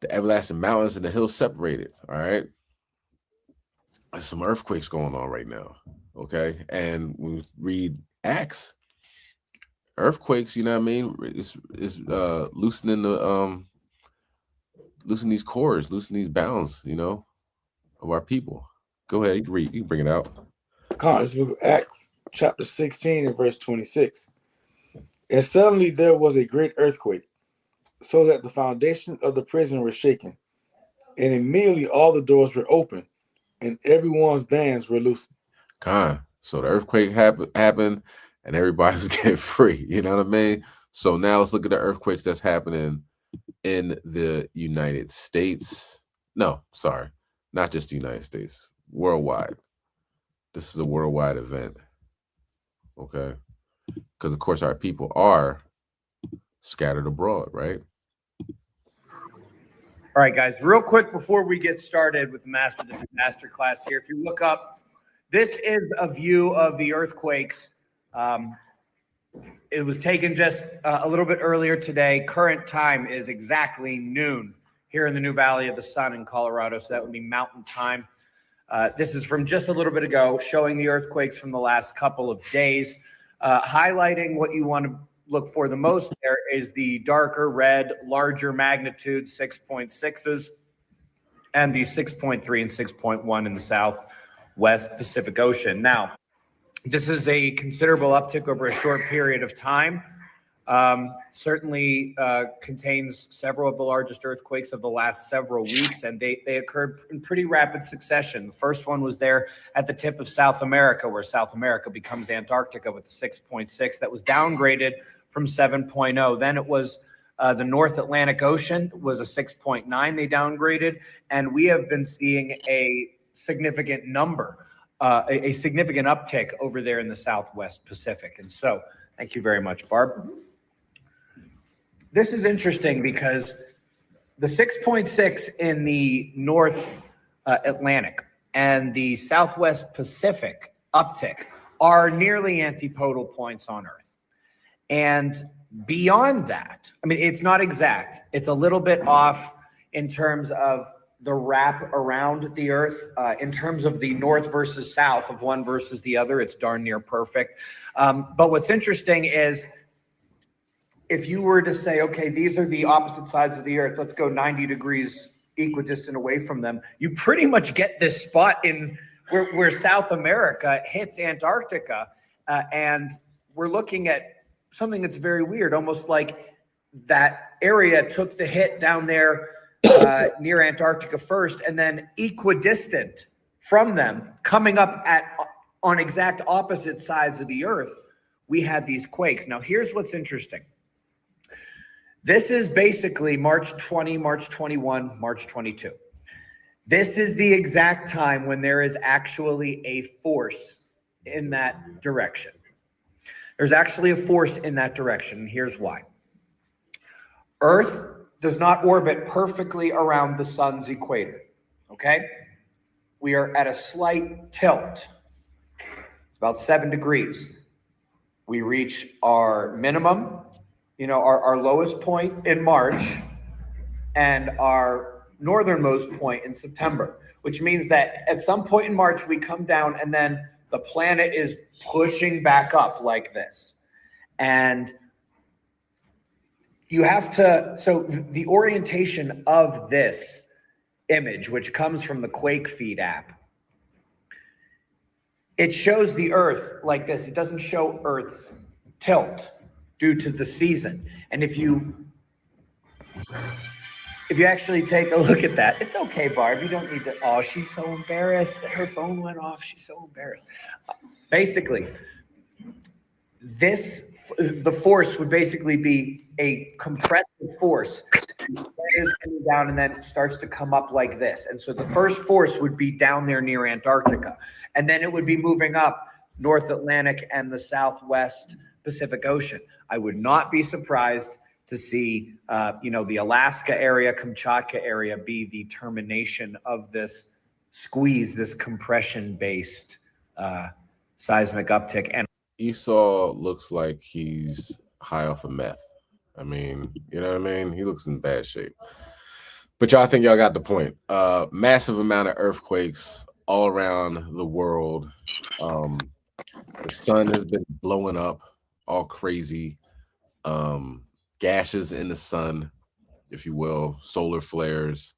the everlasting mountains and the hills separated. All right. There's some earthquakes going on right now. Okay. And when we read Acts, earthquakes, you know what I mean, is loosening loosening these cords, loosening these bounds, you know, of our people. Go ahead, you can read, you can bring it out. Acts chapter 16 and verse 26. And suddenly there was a great earthquake, so that the foundation of the prison were shaken, and immediately all the doors were open, and everyone's bands were loosened. So the earthquake happened, and everybody was getting free. You know what I mean? So now let's look at the earthquakes that's happening in the United States. No, sorry, not just the United States, worldwide. This is a worldwide event. Okay, because of course our people are scattered abroad, right? All right, guys, real quick before we get started with the master class here, if you look up, this is a view of the earthquakes. It was taken just a little bit earlier today. Current time is exactly noon here in the New Valley of the Sun in Colorado, so that would be mountain time. This is from just a little bit ago, showing the earthquakes from the last couple of days. Highlighting what you want to look for the most there is the darker red, larger magnitude 6.6s and the 6.3 and 6.1 in the Southwest Pacific Ocean. Now, this is a considerable uptick over a short period of time. Certainly contains several of the largest earthquakes of the last several weeks, and they occurred in pretty rapid succession. The first one was there at the tip of South America, where South America becomes Antarctica with the 6.6 that was downgraded from 7.0. Then it was the North Atlantic Ocean was a 6.9 they downgraded, and we have been seeing a significant number, a significant uptick over there in the Southwest Pacific. And so, thank you very much, Barb. This is interesting because the 6.6 in the North Atlantic and the Southwest Pacific uptick are nearly antipodal points on Earth. And beyond that, I mean, it's not exact. It's a little bit off in terms of the wrap around the Earth. In terms of the north versus south of one versus the other, it's darn near perfect. But what's interesting is if you were to say, okay, these are the opposite sides of the Earth, let's go 90 degrees equidistant away from them, you pretty much get this spot in where South America hits Antarctica. And we're looking at something that's very weird, almost like that area took the hit down there near Antarctica first, and then equidistant from them, coming up on exact opposite sides of the Earth, we had these quakes. Now, here's what's interesting. This is basically March 20, March 21, March 22. This is the exact time when there is actually a force in that direction. There's actually a force in that direction, and here's why. Earth does not orbit perfectly around the sun's equator, okay? We are at a slight tilt. It's about 7 degrees. We reach our minimum, our lowest point in March, and our northernmost point in September, which means that at some point in March, we come down and then the planet is pushing back up like this. And you have to, so the orientation of this image, which comes from the Quake Feed app, it shows the Earth like this. It doesn't show Earth's tilt due to the season. And if you actually take a look at that, it's okay, Barb. You don't need to. Oh, she's so embarrassed that her phone went off. She's so embarrassed. Basically, the force would basically be a compressive force that is coming down and then starts to come up like this. And so the first force would be down there near Antarctica. And then it would be moving up North Atlantic and the Southwest Pacific Ocean. I would not be surprised to see, the Alaska area, Kamchatka area be the termination of this squeeze, this compression-based seismic uptick. And Esau looks like he's high off of meth. I mean, you know what I mean? He looks in bad shape. But y'all, I think y'all got the point. Massive amount of earthquakes all around the world. The sun has been blowing up all crazy. Gashes in the sun, if you will, solar flares.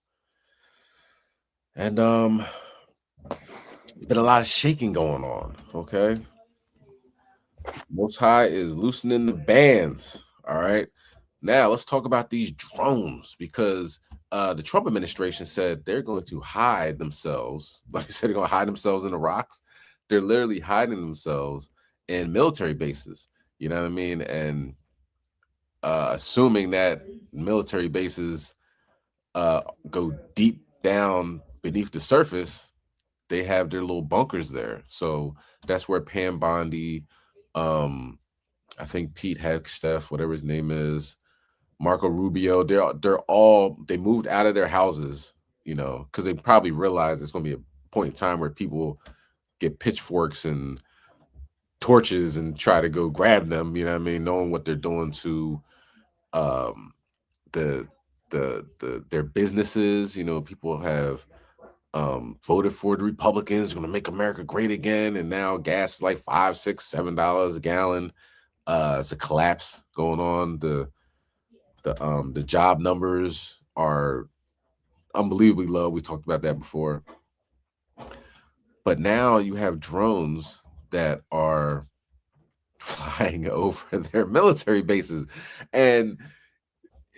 And there's been a lot of shaking going on, okay? Most High is loosening the bands, all right? Now, let's talk about these drones, because the Trump administration said they're going to hide themselves. Like I said, they're going to hide themselves in the rocks. They're literally hiding themselves in military bases, you know what I mean? And assuming that military bases go deep down beneath the surface, they have their little bunkers there. So that's where Pam Bondi, I think Pete Hegseth, whatever his name is, Marco Rubio, they moved out of their houses, because they probably realized it's going to be a point in time where people get pitchforks and torches and try to go grab them, you know what I mean, knowing what they're doing to their businesses. People have voted for the Republicans, going to make America great again, and now gas is like $5, $6, $7 a gallon. It's a collapse going on. The job numbers are unbelievably low. We talked about that before. But now you have drones that are flying over their military bases. And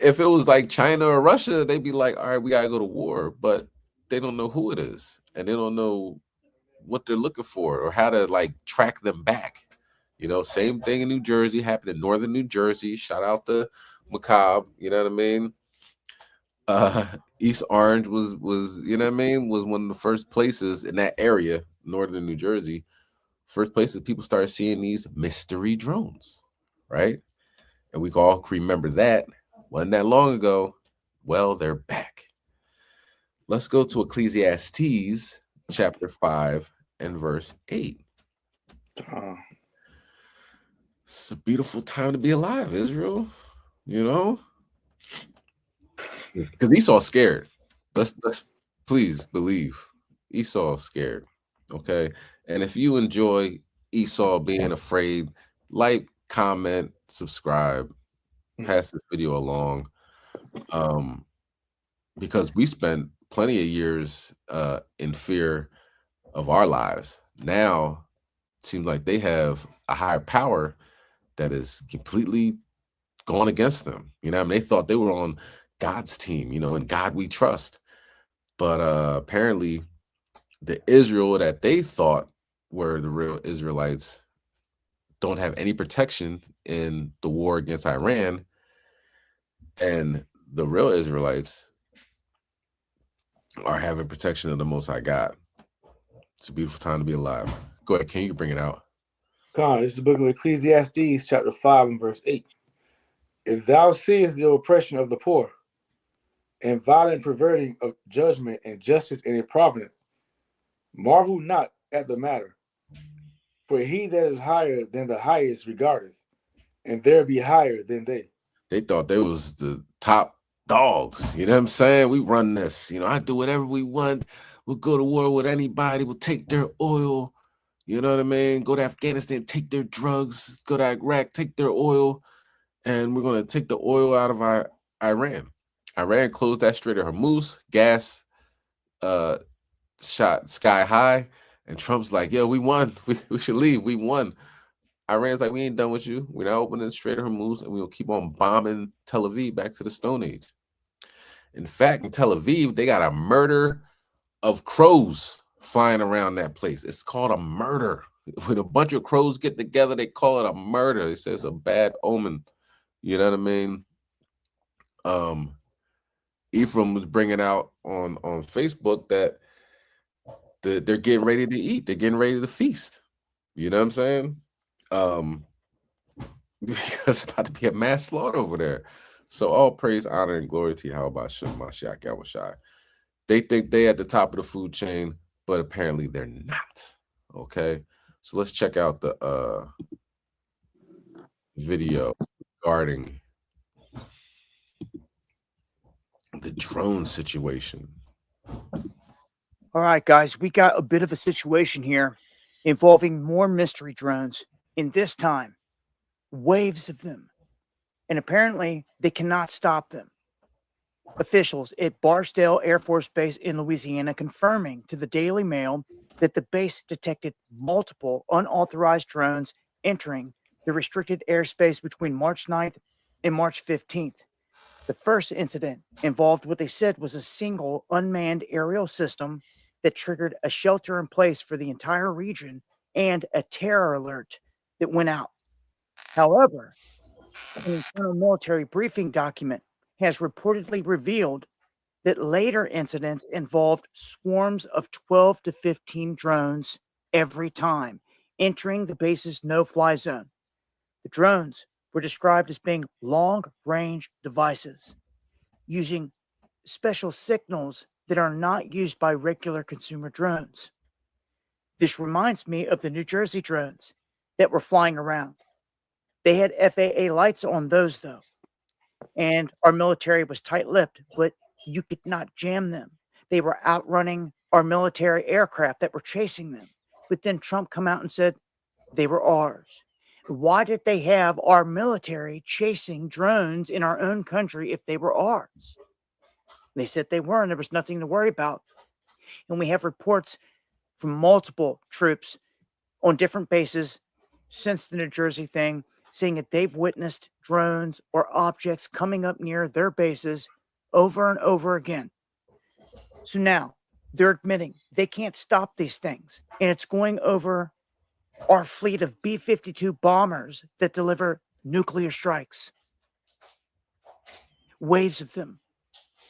if it was like China or Russia, they'd be like, all right, we got to go to war. But they don't know who it is. And they don't know what they're looking for or how to track them back. Same thing in New Jersey, happened in northern New Jersey. Shout out to Macabre, you know what I mean? East Orange was was one of the first places in that area, northern New Jersey, first places people started seeing these mystery drones, right? And we all remember that. Wasn't that long ago. Well, they're back. Let's go to Ecclesiastes chapter 5 and verse 8. It's a beautiful time to be alive, Israel. Because Esau's scared. Let's please believe Esau's scared. Okay. And if you enjoy Esau being afraid, like, comment, subscribe. pass this video along, because we spent plenty of years in fear of our lives. Now it seems like they have a higher power that is completely going against them. You know, I mean, they thought they were on God's team, you know, and God we trust. But apparently the Israel that they thought were the real Israelites don't have any protection in the war against Iran. And the real Israelites are having protection of the Most High God. It's a beautiful time to be alive. Go ahead, can you bring it out? Con, this is the book of Ecclesiastes, chapter 5 and verse 8. If thou seest the oppression of the poor, and violent perverting of judgment and justice in a providence, marvel not at the matter. For he that is higher than the highest regardeth, and there be higher than they. They thought they was the top dogs. You know what I'm saying? We run this. You know, I do whatever we want. We'll go to war with anybody. We'll take their oil. You know what I mean? Go to Afghanistan, take their drugs. Go to Iraq, take their oil. And we're going to take the oil out of Iran. Iran closed that Strait of Hormuz. Gas shot sky high. And Trump's like, yo, we won. We should leave. We won. Iran's like, we ain't done with you. We're not opening the Strait of Hormuz, and we'll keep on bombing Tel Aviv back to the Stone Age. In fact, in Tel Aviv, they got a murder of crows flying around that place. It's called a murder. When a bunch of crows get together, they call it a murder. They say it's a bad omen. You know what I mean? Ephraim was bringing out on Facebook that they're getting ready to eat. They're getting ready to feast. You know what I'm saying? Because it's about to be a mass slaughter over there. So all praise, honor, and glory to Yahweh Mashiach Yahushai. They think they at the top of the food chain, but apparently they're not. Okay, so let's check out the video regarding the drone situation. All right, guys, we got a bit of a situation here involving more mystery drones, and this time, waves of them. And apparently, they cannot stop them. Officials at Barstow Air Force Base in Louisiana confirming to the Daily Mail that the base detected multiple unauthorized drones entering the restricted airspace between March 9th and March 15th. The first incident involved what they said was a single unmanned aerial system that triggered a shelter in place for the entire region and a terror alert that went out. However, an internal military briefing document has reportedly revealed that later incidents involved swarms of 12 to 15 drones every time entering the base's no-fly zone. The drones were described as being long-range devices using special signals that are not used by regular consumer drones. This reminds me of the New Jersey drones that were flying around. They had FAA lights on those, though, and our military was tight-lipped, but you could not jam them. They were outrunning our military aircraft that were chasing them. But then Trump come out and said they were ours. Why did they have our military chasing drones in our own country if they were ours? They said they were, and there was nothing to worry about. And we have reports from multiple troops on different bases since the New Jersey thing, saying that they've witnessed drones or objects coming up near their bases over and over again. So now they're admitting they can't stop these things, and it's going over our fleet of B-52 bombers that deliver nuclear strikes. Waves of them.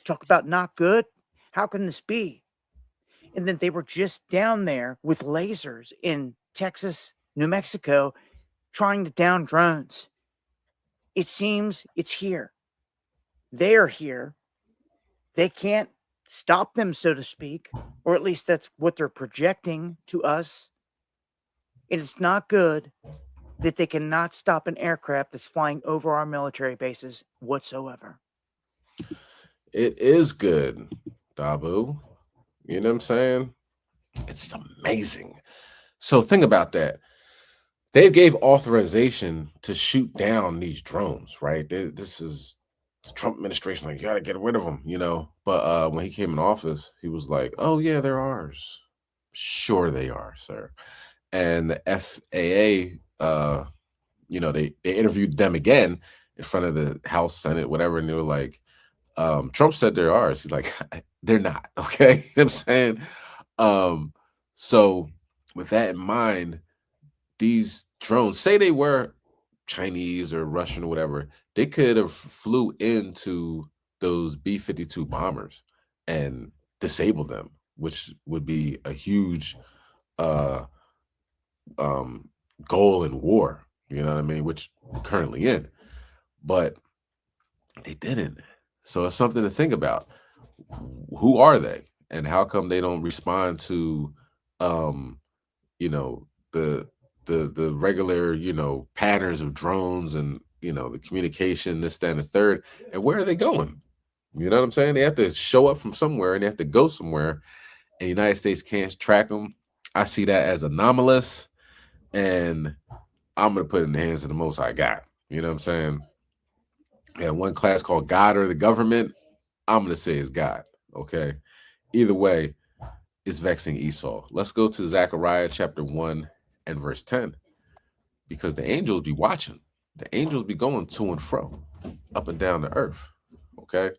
Talk about not good. How can this be? And then they were just down there with lasers in Texas, New Mexico, trying to down drones. It seems it's here. They're here. They can't stop them, so to speak, or at least that's what they're projecting to us. And it's not good that they cannot stop an aircraft that's flying over our military bases whatsoever. It is good, Dabu. You know what I'm saying? It's amazing. So think about that. they gave authorization to shoot down these drones, right? This is the Trump administration, like, you gotta get rid of them, you know. But when he came in office, he was like, "Oh yeah, they're ours." Sure, they are, sir. And the FAA, you know, they interviewed them again in front of the House, Senate, whatever, and they were like, Trump said they're ours. He's like, they're not. Okay, you know what I'm saying. So with that in mind, these drones, say they were Chinese or Russian or whatever, they could have flew into those B-52 bombers and disabled them, which would be a huge uh goal in war, you know what I mean, which we're currently in. But they didn't. So it's something to think about. Who are they, and how come they don't respond to you know, the regular, you know, patterns of drones and, you know, the communication, this, that, and the third, and where are they going? You know what I'm saying? They have to show up from somewhere and they have to go somewhere, and the United States can't track them. I see that as anomalous, and I'm gonna put it in the hands of the Most High God. You know what I'm saying? And one class called God or the government, I'm gonna say is God. Okay. Either way, it's vexing Esau. Let's go to Zechariah chapter 1 and verse 10. Because the angels be watching. The angels be going to and fro, up and down the earth. Okay.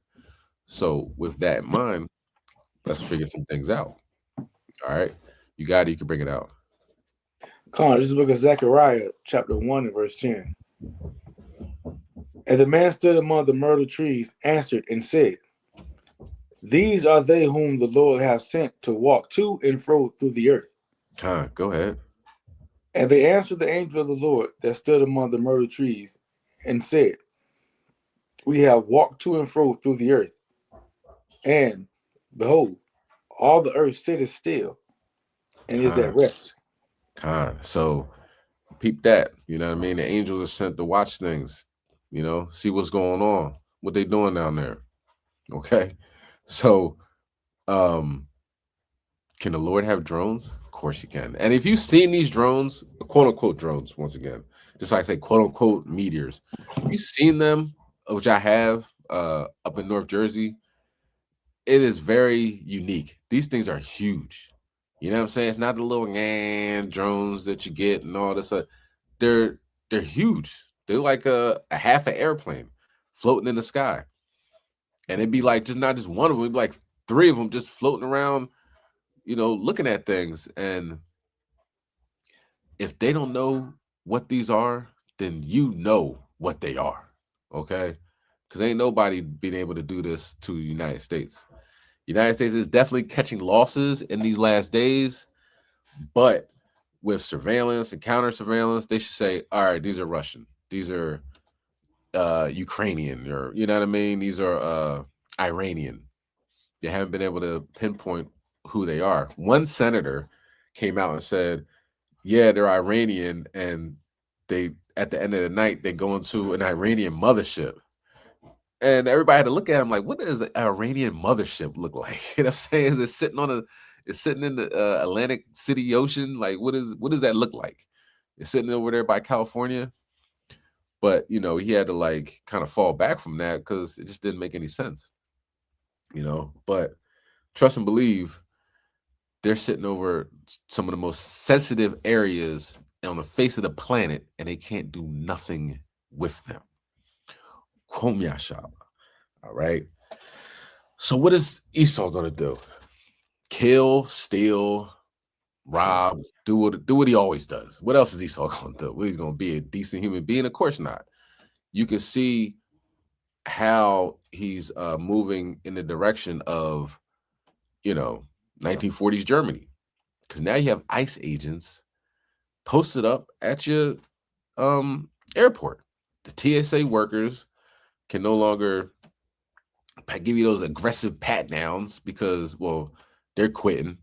So with that in mind, let's figure some things out. All right. You got it, you can bring it out. Come on, this is the book of Zechariah, chapter 1 and verse 10. And the man stood among the myrtle trees, answered and said, "These are they whom the Lord has sent to walk to and fro through the earth." Go ahead. And they answered the angel of the Lord that stood among the myrtle trees and said, "We have walked to and fro through the earth, and behold, all the earth sitteth still and is at rest." So peep that. You know what I mean? The angels are sent to watch things, you know, see what's going on, what they doing down there. Okay. So can the Lord have drones? Of course he can. And if you've seen these drones, quote unquote drones, once again, just like I say, quote unquote meteors, if you've seen them, which I have up in North Jersey, it is very unique. These things are huge. You know what I'm saying? It's not the little drones that you get and all this. They're huge. They're like a half an airplane floating in the sky. And it'd be like not just one of them, it'd be like three of them just floating around, you know, looking at things. And if they don't know what these are, then you know what they are. Okay. Because ain't nobody been able to do this to the United States. United States is definitely catching losses in these last days, but with surveillance and counter surveillance, they should say, all right, these are Russian, these are Ukrainian, or you know what I mean? These are Iranian. They haven't been able to pinpoint who they are. One senator came out and said, yeah, they're Iranian, and they at the end of the night they go into an Iranian mothership. And everybody had to look at him like, what does an Iranian mothership look like? You know what I'm saying? Is it sitting in the Atlantic City Ocean? Like, what does that look like? It's sitting over there by California. But you know, he had to like kind of fall back from that because it just didn't make any sense. You know, but trust and believe, they're sitting over some of the most sensitive areas on the face of the planet, and they can't do nothing with them. All right. So what is Esau gonna do? Kill, steal, rob, do what he always does. What else is Esau gonna do? Well, he's gonna be a decent human being? Of course not. You can see how he's moving in the direction of, you know, 1940s Germany, because now you have ICE agents posted up at your airport. The TSA workers can no longer give you those aggressive pat downs because, well, they're quitting.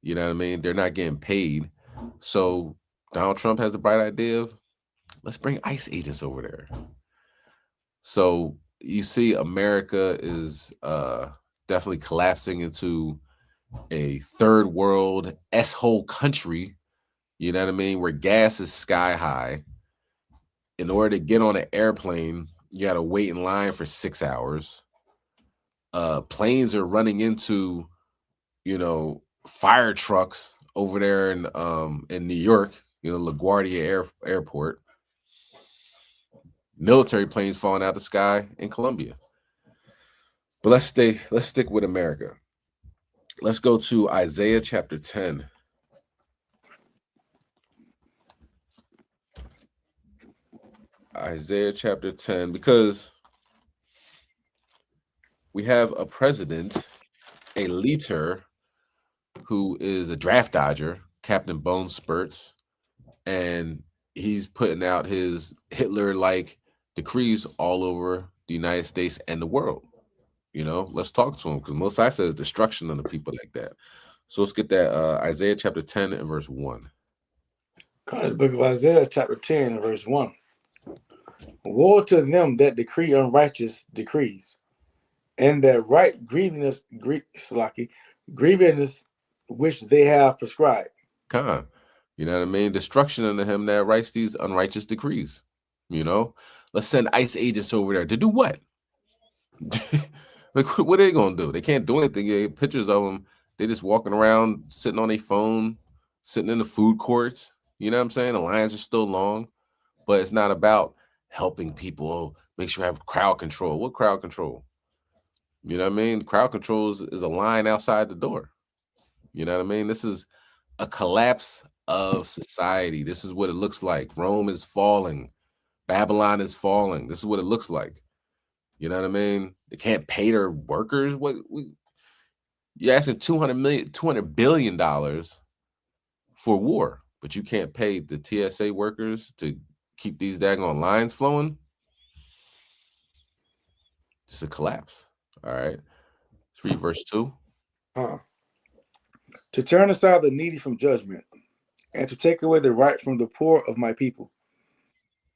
You know what I mean? They're not getting paid. So Donald Trump has the bright idea of, let's bring ICE agents over there. So you see America is definitely collapsing into a third world S-hole country, You know what I mean? Where gas is sky high. In order to get on an airplane, you got to wait in line for 6 hours. Planes are running into, fire trucks over there in New York, LaGuardia Airport. Military planes falling out the sky in Colombia. But let's stick with America. Let's go to Isaiah chapter 10. Isaiah chapter 10, because we have a president, a leader, who is a draft dodger, Captain Bone Spurts, and he's putting out his Hitler-like decrees all over the United States and the world. Let's talk to him, because Most High says destruction on the people like that. So let's get that Isaiah chapter 10 and verse 1. The book of Isaiah chapter 10 and verse 1. Woe to them that decree unrighteous decrees, and that write grievous which they have prescribed. Con, you know what I mean? Destruction unto him that writes these unrighteous decrees. Let's send ICE agents over there to do what? Like, what are they gonna do? They can't do anything. You get pictures of them. They just walking around, sitting on their phone, sitting in the food courts. You know what I'm saying? The lines are still long, but it's not about helping people. Make sure I have crowd control. What crowd control? You know what I mean? Crowd control is a line outside the door. You know what I mean? This is a collapse of society. This is what it looks like. Rome is falling. Babylon is falling. This is what it looks like. You know what I mean? They can't pay their workers. You're asking $200 billion for war, but you can't pay the TSA workers to keep these daggone lines flowing. It's a collapse. All right. Let's read verse 2. To turn aside the needy from judgment, and to take away the right from the poor of my people,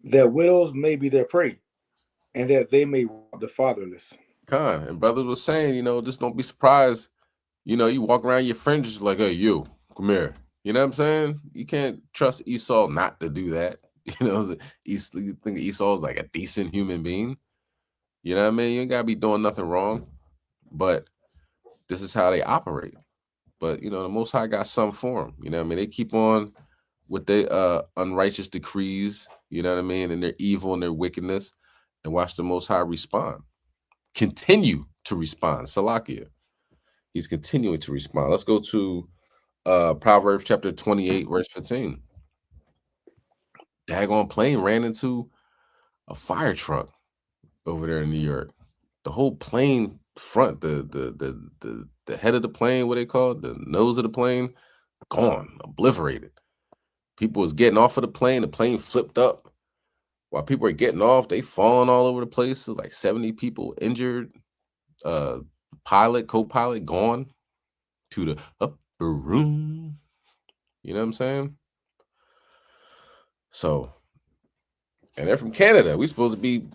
that widows may be their prey, and that they may rob the fatherless. And brother was saying, just don't be surprised. You walk around your friends just like, hey, you, come here. You know what I'm saying? You can't trust Esau not to do that. You think Esau is like a decent human being. You know what I mean? You ain't got to be doing nothing wrong. But this is how they operate. But, the Most High got something for them. You know what I mean? They keep on with their unrighteous decrees, you know what I mean? And their evil and their wickedness. And watch the Most High respond. Continue to respond. Salakia. He's continuing to respond. Let's go to Proverbs chapter 28, verse 15. Daggone plane ran into a fire truck over there in New York. The whole plane front, the head of the plane, what they call it, the nose of the plane, gone, obliterated. People was getting off of the plane flipped up. While people were getting off, they falling all over the place. It was like 70 people injured. Pilot, co-pilot gone to the upper room. You know what I'm saying? So, and they're from Canada. We supposed to be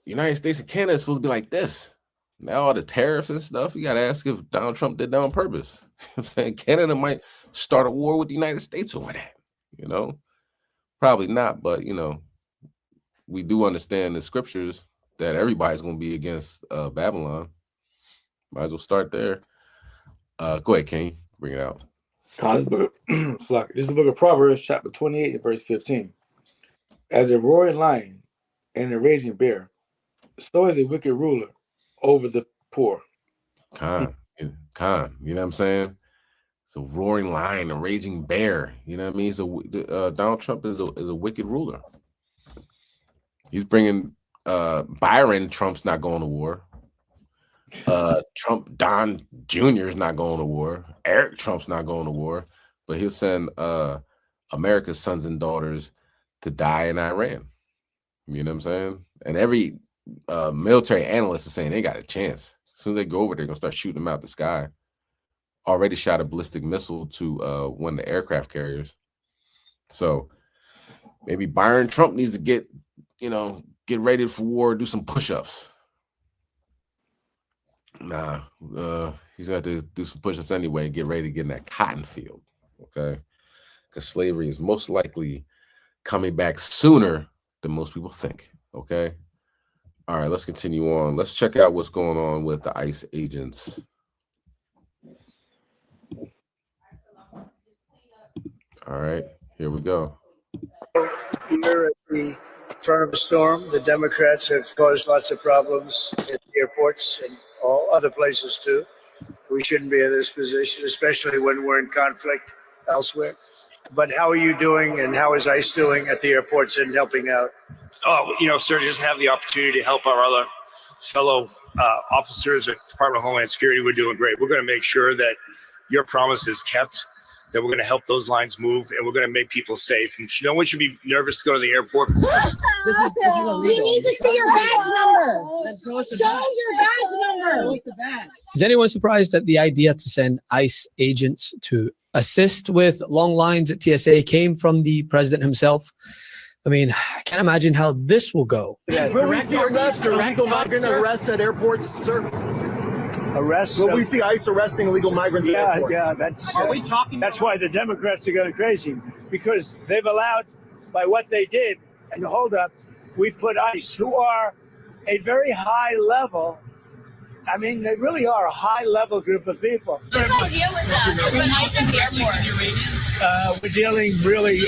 United States and Canada is supposed to be like this. Now all the tariffs and stuff, you gotta ask if Donald Trump did that on purpose. I'm saying Canada might start a war with the United States over that. Probably not, but we do understand the scriptures that everybody's gonna be against Babylon. Might as well start there. Go ahead, King. Bring it out. This is the book of Proverbs, chapter 28, verse 15. As a roaring lion and a raging bear, so is a wicked ruler over the poor. You know what I'm saying? It's a roaring lion, a raging bear. You know what I mean? Donald Trump is a wicked ruler. He's bringing Byron Trump's not going to war. Trump Don Jr. is not going to war. Eric Trump's not going to war, but he'll send America's sons and daughters to die in Iran. You know what I'm saying? And every military analyst is saying they got a chance. As soon as they go over, they're gonna start shooting them out the sky. Already shot a ballistic missile to one of the aircraft carriers. So maybe Byron Trump needs to get ready for war, do some push-ups. Nah, he's gonna have to do some push-ups anyway and get ready to get in that cotton field. Okay. because slavery is most likely coming back sooner than most people think. Okay. All right, let's continue on. Let's check out what's going on with the ICE agents. All right, here we go. Here at the front of a storm, the Democrats have caused lots of problems at airports and all other places too. We shouldn't be in this position, especially when we're in conflict elsewhere. But how are you doing, and how is ICE doing at the airports and helping out? Oh, sir, just have the opportunity to help our other fellow officers at Department of Homeland Security. We're doing great. We're going to make sure that your promise is kept, that we're going to help those lines move, and we're going to make people safe. And no one should be nervous to go to the airport. This is illegal. We need to see your badge number. Show your badge number. What's the badge? Is anyone surprised at the idea to send ICE agents to assist with long lines at TSA came from the president himself? I mean, I can't imagine how this will go. Will we see arrests or illegal migrant arrests at airports, sir? Arrests? Will we see ICE arresting illegal migrants at airports? Yeah, that's. Are we talking? That's why the Democrats are going crazy, because they've allowed, by what they did, and hold up, we put ICE, who are a very high level. I mean, they really are a high level group of people. Whose idea was that? When ICE at the airport? We're dealing really.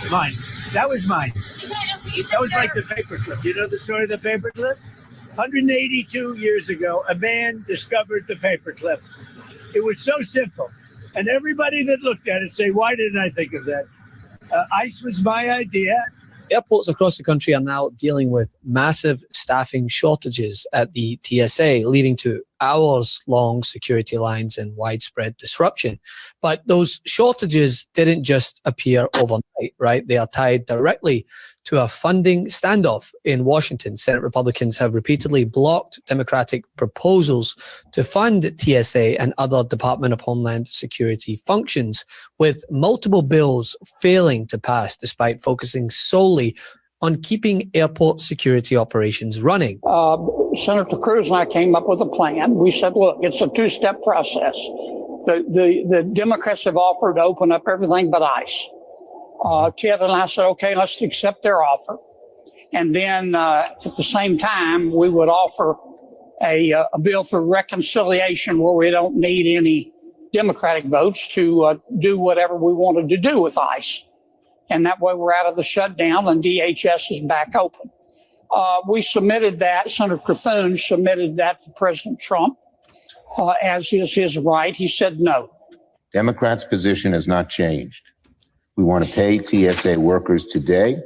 Mine. That was mine. That was like the paperclip. You know the story of the paperclip? 182 years ago, a man discovered the paperclip. It was so simple. And everybody that looked at it say, why didn't I think of that? ICE was my idea. Airports across the country are now dealing with massive staffing shortages at the TSA, leading to hours-long security lines and widespread disruption. But those shortages didn't just appear overnight, right? They are tied directly to a funding standoff in Washington. Senate Republicans have repeatedly blocked Democratic proposals to fund TSA and other Department of Homeland Security functions, with multiple bills failing to pass despite focusing solely on keeping airport security operations running. Senator Cruz and I came up with a plan. We said, look, it's a two-step process. The Democrats have offered to open up everything but ICE. Ted and I said, okay, let's accept their offer. And then at the same time, we would offer a bill for reconciliation where we don't need any Democratic votes to do whatever we wanted to do with ICE. And that way we're out of the shutdown and DHS is back open. We submitted that. Senator Cthulhu submitted that to President Trump, as is his right. He said no. Democrats' position has not changed. We want to pay TSA workers today.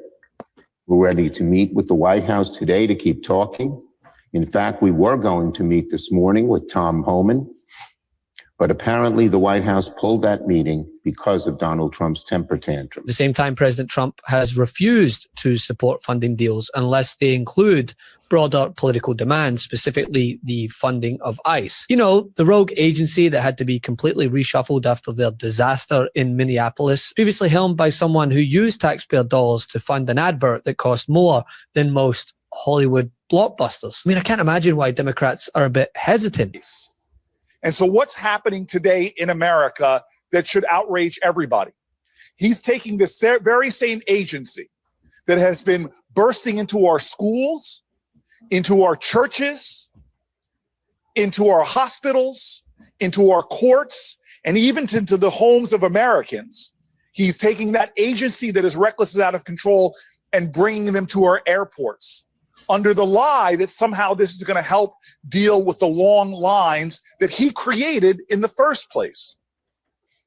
We're ready to meet with the White House today to keep talking. In fact, we were going to meet this morning with Tom Homan, but apparently the White House pulled that meeting because of Donald Trump's temper tantrum. At the same time, President Trump has refused to support funding deals unless they include broader political demands, specifically the funding of ICE. You know, the rogue agency that had to be completely reshuffled after their disaster in Minneapolis, previously helmed by someone who used taxpayer dollars to fund an advert that cost more than most Hollywood blockbusters. I mean, I can't imagine why Democrats are a bit hesitant. And so what's happening today in America that should outrage everybody? He's taking this very same agency that has been bursting into our schools, into our churches, into our hospitals, into our courts, and even into the homes of Americans. He's taking that agency that is reckless and out of control and bringing them to our airports, under the lie that somehow this is going to help deal with the long lines that he created in the first place.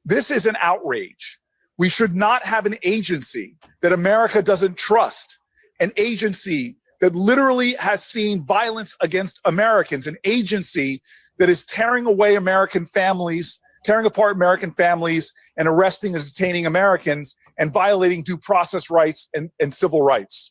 This is an outrage. We should not have an agency that America doesn't trust, an agency that literally has seen violence against Americans, an agency that is tearing away American families, tearing apart American families, and arresting and detaining Americans and violating due process rights and civil rights.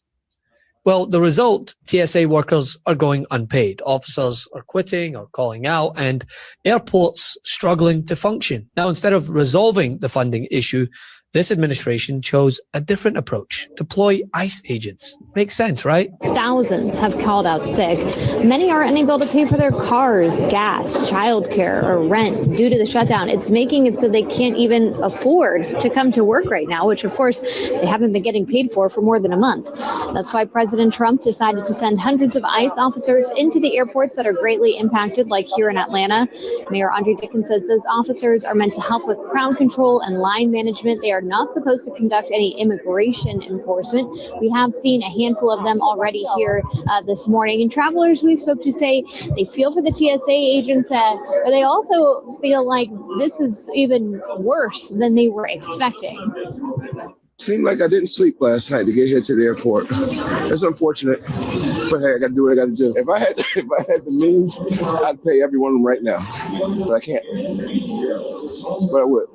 Well, the result, TSA workers are going unpaid. Officers are quitting or calling out, and airports struggling to function. Now, instead of resolving the funding issue, This administration chose a different approach, deploy ICE agents. Makes sense, right? Thousands have called out sick. Many are unable to pay for their cars, gas, childcare, or rent due to the shutdown. It's making it so they can't even afford to come to work right now, which of course they haven't been getting paid for more than a month. That's why President Trump decided to send hundreds of ICE officers into the airports that are greatly impacted, like here in Atlanta. Mayor Andre Dickens says those officers are meant to help with crowd control and line management. They are not supposed to conduct any immigration enforcement. We have seen a handful of them already here this morning. And travelers we spoke to say they feel for the TSA agents, but they also feel like this is even worse than they were expecting. Seemed like I didn't sleep last night to get here to the airport. It's unfortunate, but hey, I got to do what I got to do. If I had the means, I'd pay everyone right now, but I can't. But I would.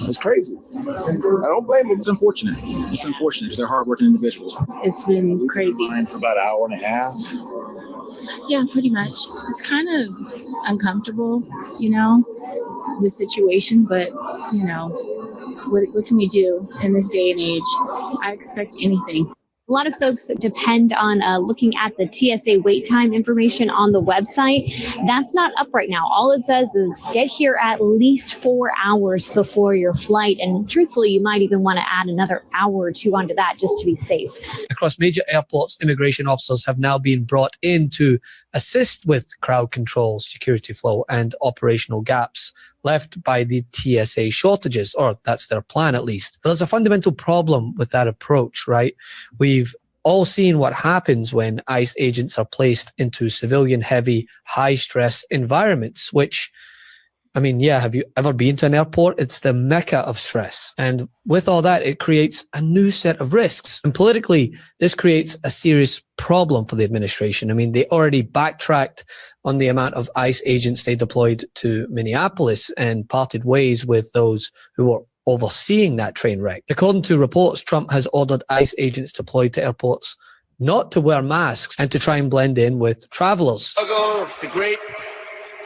It's crazy. I don't blame them. It's unfortunate. It's unfortunate because they're hardworking individuals. It's been crazy. For about an hour and a half. Yeah, pretty much. It's kind of uncomfortable, you know, the situation, but, you know, what can we do in this day and age? I expect anything. A lot of folks depend on looking at the TSA wait time information on the website. That's not up right now. All it says is get here at least 4 hours before your flight. And truthfully, you might even want to add another hour or two onto that just to be safe. Across major airports, immigration officers have now been brought in to assist with crowd control, security flow, and operational gaps left by the TSA shortages, or that's their plan at least. But there's a fundamental problem with that approach, right? We've all seen what happens when ICE agents are placed into civilian-heavy, high-stress environments, which, I mean, yeah, have you ever been to an airport? It's the mecca of stress. And with all that, it creates a new set of risks. And politically, this creates a serious problem for the administration. I mean, they already backtracked on the amount of ICE agents they deployed to Minneapolis and parted ways with those who were overseeing that train wreck. According to reports, Trump has ordered ICE agents deployed to airports not to wear masks and to try and blend in with travelers. The great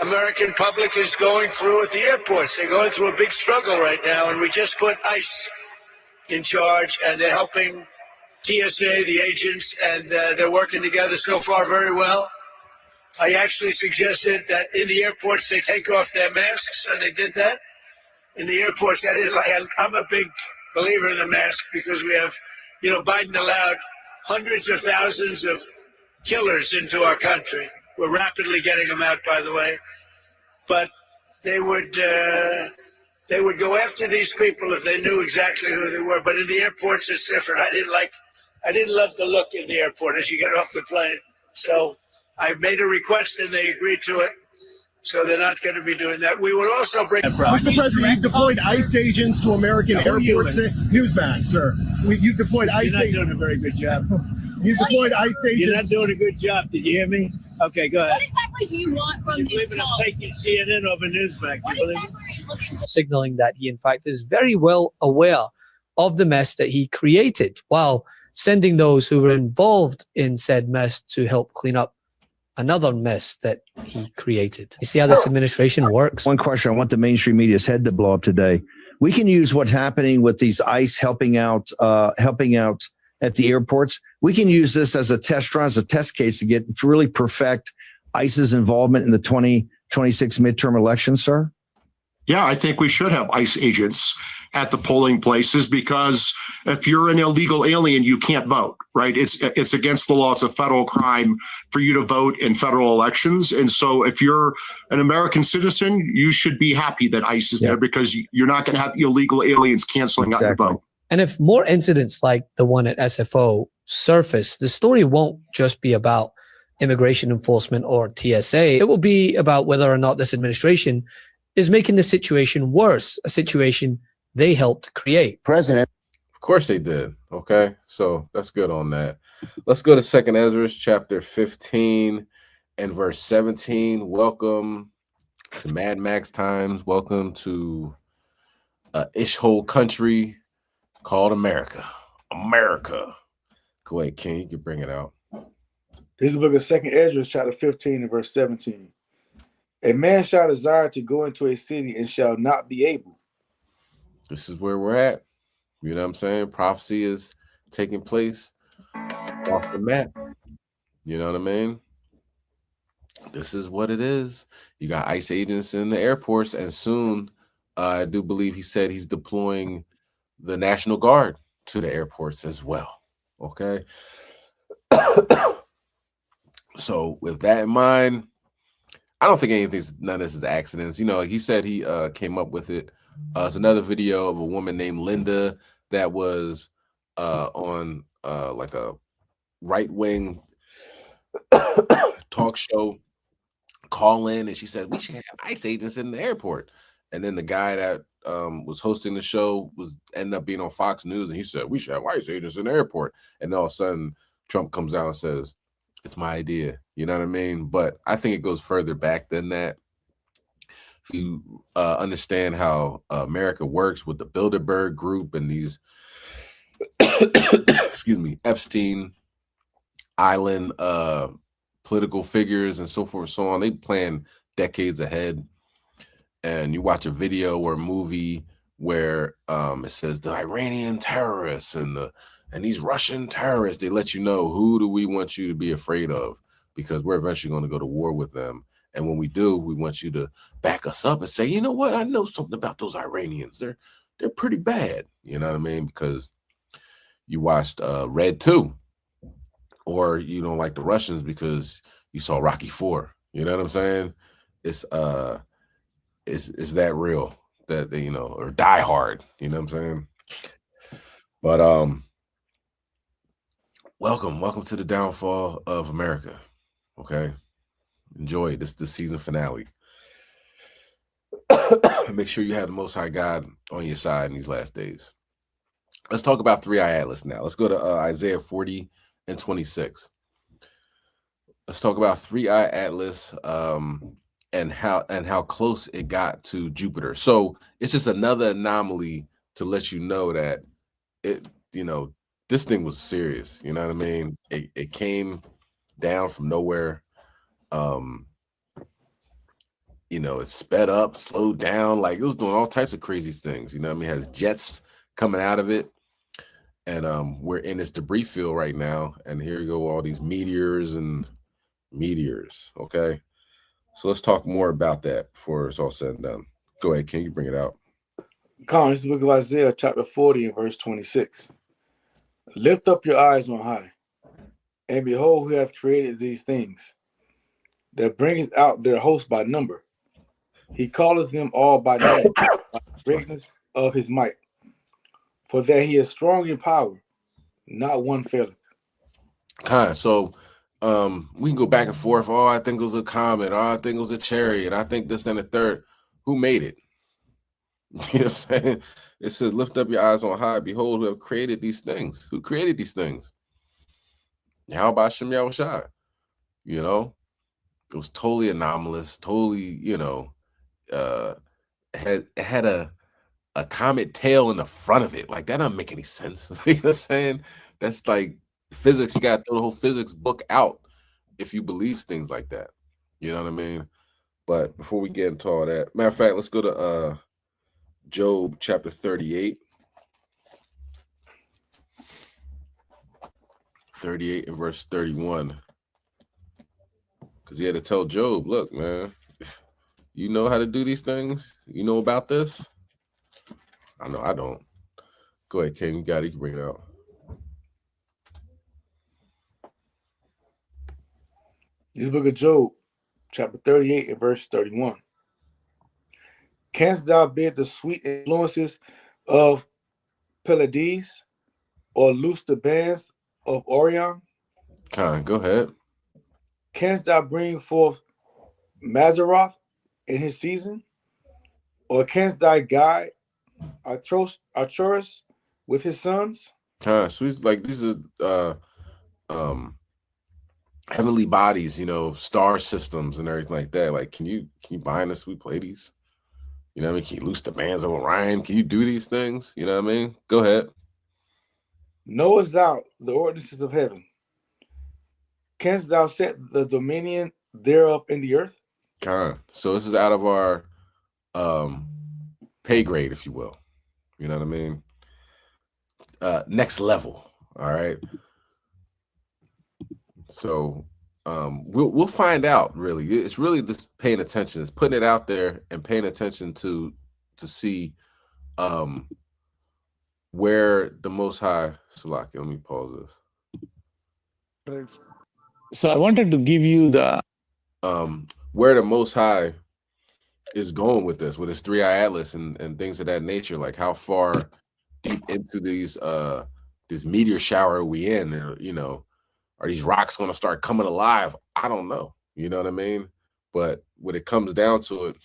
American public is going through at the airports. They're going through a big struggle right now, and we just put ICE in charge, and they're helping TSA, the agents, and they're working together so far very well. I actually suggested that in the airports they take off their masks, and they did that. In the airports, I'm a big believer in the mask because we have, Biden allowed hundreds of thousands of killers into our country. We're rapidly getting them out, by the way. But they would go after these people if they knew exactly who they were. But in the airports, it's different. I didn't love the look in the airport as you get off the plane. So I made a request and they agreed to it. So they're not going to be doing that. We will also bring... Mr. President, you've deployed ICE agents to American airports. Newsmax, sir. You've deployed ICE agents. You're not doing a very good job. You've deployed ICE agents. You're not doing a good job. Did you hear me? Okay, go ahead. What exactly do you want from these calls? Taking CNN over Newsmax. What exactly are you looking for? Signaling that he, in fact, is very well aware of the mess that he created, while sending those who were involved in said mess to help clean up another mess that he created. You see how this administration works? One question I want the mainstream media's head to blow up today. We can use what's happening with these ICE helping out at the airports. We can use this as a test run, as a test case to really perfect ICE's involvement in the 2026 midterm election, sir? Yeah, I think we should have ICE agents at the polling places because if you're an illegal alien, you can't vote, right? It's against the law. It's a federal crime for you to vote in federal elections. And so if you're an American citizen, you should be happy that ICE is there because you're not going to have illegal aliens canceling out your vote. And if more incidents like the one at SFO surface, the story won't just be about immigration enforcement or TSA. It will be about whether or not this administration is making the situation worse, a situation they helped create. President. Of course they did. Okay. So that's good on that. Let's go to 2nd Ezra chapter 15 and verse 17. Welcome to Mad Max times. Welcome to ish-hole country called America. America. Go ahead, King. You can bring it out. This is the book of 2nd Ezra, chapter 15 and verse 17. A man shall desire to go into a city and shall not be able. This is where we're at. You know what I'm saying? Prophecy is taking place off the map. You know what I mean? This is what it is. You got ICE agents in the airports, and soon, I do believe he said he's deploying the National Guard to the airports as well. Okay. So with that in mind, I don't think none of this is accidents. You know, like he said he came up with it. It's another video of a woman named Linda that was on like a right-wing talk show call in, and she said we should have ICE agents in the airport. And then the guy that was hosting the show was ended up being on Fox News, and he said we should have ICE agents in the airport. And all of a sudden, Trump comes out and says it's my idea. You know what I mean? But I think it goes further back than that. If you understand how America works with the Bilderberg group and these, excuse me, Epstein Island political figures and so forth and so on, they plan decades ahead. And you watch a video or a movie where it says the Iranian terrorists and these Russian terrorists, they let you know who do we want you to be afraid of, because we're eventually going to go to war with them. And when we do, we want you to back us up and say, you know what, I know something about those Iranians. They're pretty bad. You know what I mean? Because you watched Red 2, or you don't like the Russians because you saw Rocky 4. You know what I'm saying? It's that real that they, or Die Hard. You know what I'm saying? But welcome to the downfall of America. Okay, enjoy this season finale. Make sure you have the Most High God on your side in these last days. Let's talk about 3-Eye Atlas now. Let's go to Isaiah 40 and 26. Let's talk about 3-Eye Atlas and how close it got to Jupiter. So it's just another anomaly to let you know that this thing was serious. You know what I mean? It came down from nowhere. It sped up, slowed down, like it was doing all types of crazy things. You know what I mean? It has jets coming out of it. And we're in this debris field right now. And here you go, all these meteors. Okay. So let's talk more about that before it's all said and done. Go ahead, can you bring it out? This is the book of Isaiah, chapter 40 and verse 26. Lift up your eyes on high, and behold who hath created these things, that bringeth out their host by number. He calleth them all by name, by the greatness of his might. For that he is strong in power, not one faileth. So we can go back and forth. Oh, I think it was a comet. Oh, I think it was a chariot. I think this and the third. Who made it? You know what I'm saying? It says, lift up your eyes on high. Behold, who have created these things. Who created these things? How about Shem Yahushua? It was totally anomalous, totally, had a comet tail in the front of it. Like, that doesn't make any sense. You know what I'm saying? That's like physics. You got to throw the whole physics book out if you believe things like that. You know what I mean? But before we get into all that, matter of fact, let's go to Job chapter 38. 38 and verse 31. Because he had to tell Job, look, man, you know how to do these things? You know about this? I know I don't. Go ahead, King. You got it. You can bring it out. This book of Job, chapter 38 and verse 31. Canst thou bid the sweet influences of Pleiades, or loose the bands of Orion? Go ahead. Canst thou bring forth Mazaroth in his season? Or canst thou guide Arcturus with his sons? So he's like, these are heavenly bodies, star systems and everything like that. Like, can you bind the sweet Pleiades? You know what I mean? Can you loose the bands of Orion? Can you do these things? You know what I mean? Go ahead. Knowest thou the ordinances of heaven? Canst thou set the dominion thereof in the earth? So this is out of our pay grade, if you will. You know what I mean? next level. All right. So we'll find out. Really, it's really just paying attention. It's putting it out there and paying attention to see where the Most High. Salaki, let me pause this. So I wanted to give you the where the Most High is going with this, with his 3-eye atlas and things of that nature. Like how far deep into these this meteor shower are we in, or are these rocks going to start coming alive? I don't know. You know what I mean? But when it comes down to it,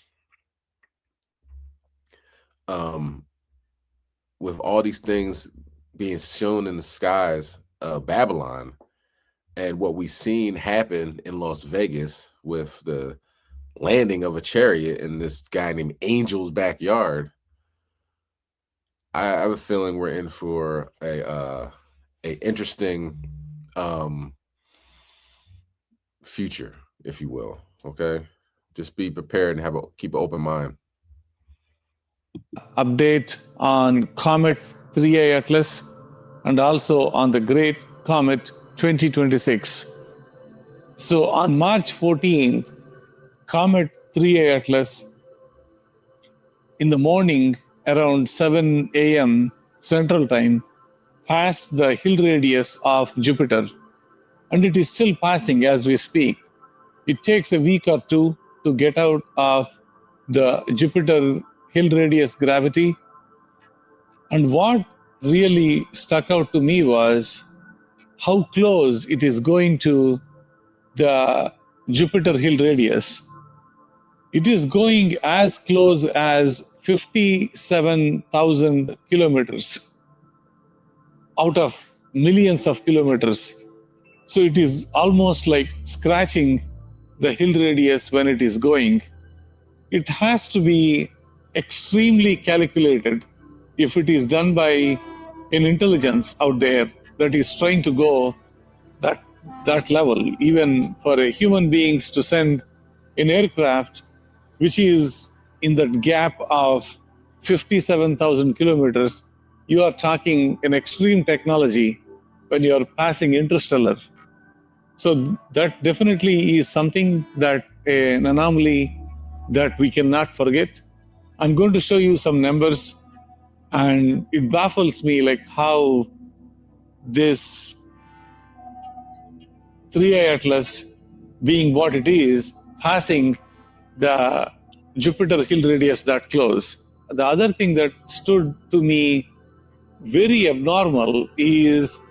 with all these things being shown in the skies of Babylon, and what we've seen happen in Las Vegas with the landing of a chariot in this guy named Angel's backyard, I have a feeling we're in for a interesting future, if you will. Okay, just be prepared and keep an open mind. update on Comet 3A Atlas and also on the Great Comet 2026. So on March 14th, Comet 3A Atlas in the morning around 7 a.m. Central Time passed the hill radius of Jupiter, and it is still passing as we speak. It takes a week or two to get out of the Jupiter hill radius gravity. And what really stuck out to me was how close it is going to the Jupiter hill radius. It is going as close as 57,000 kilometers out of millions of kilometers. So it is almost like scratching the hill radius when it is going. It has to be extremely calculated if it is done by an intelligence out there that is trying to go that level. Even for a human beings to send an aircraft which is in that gap of 57,000 kilometers, you are talking an extreme technology when you are passing interstellar. So that definitely is something that an anomaly that we cannot forget. I'm going to show you some numbers, and it baffles me like how this 3i Atlas, being what it is, passing the Jupiter hill radius that close. The other thing that stood to me very abnormal is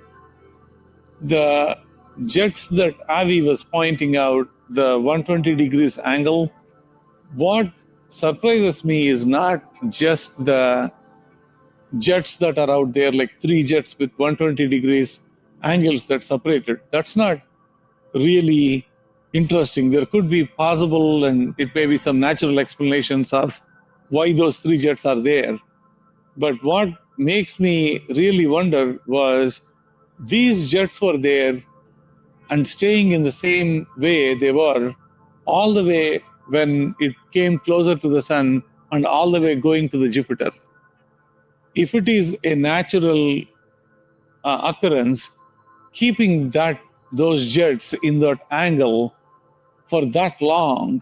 the jets that Avi was pointing out, the 120 degrees angle. What surprises me is not just the jets that are out there, like 3 jets with 120 degrees angles that separated. That's not really interesting. There could be possible, and it may be some natural explanations of why those 3 jets are there. But what makes me really wonder was these jets were there and staying in the same way they were all the way when it came closer to the sun and all the way going to the Jupiter. If it is a natural occurrence, keeping those jets in that angle for that long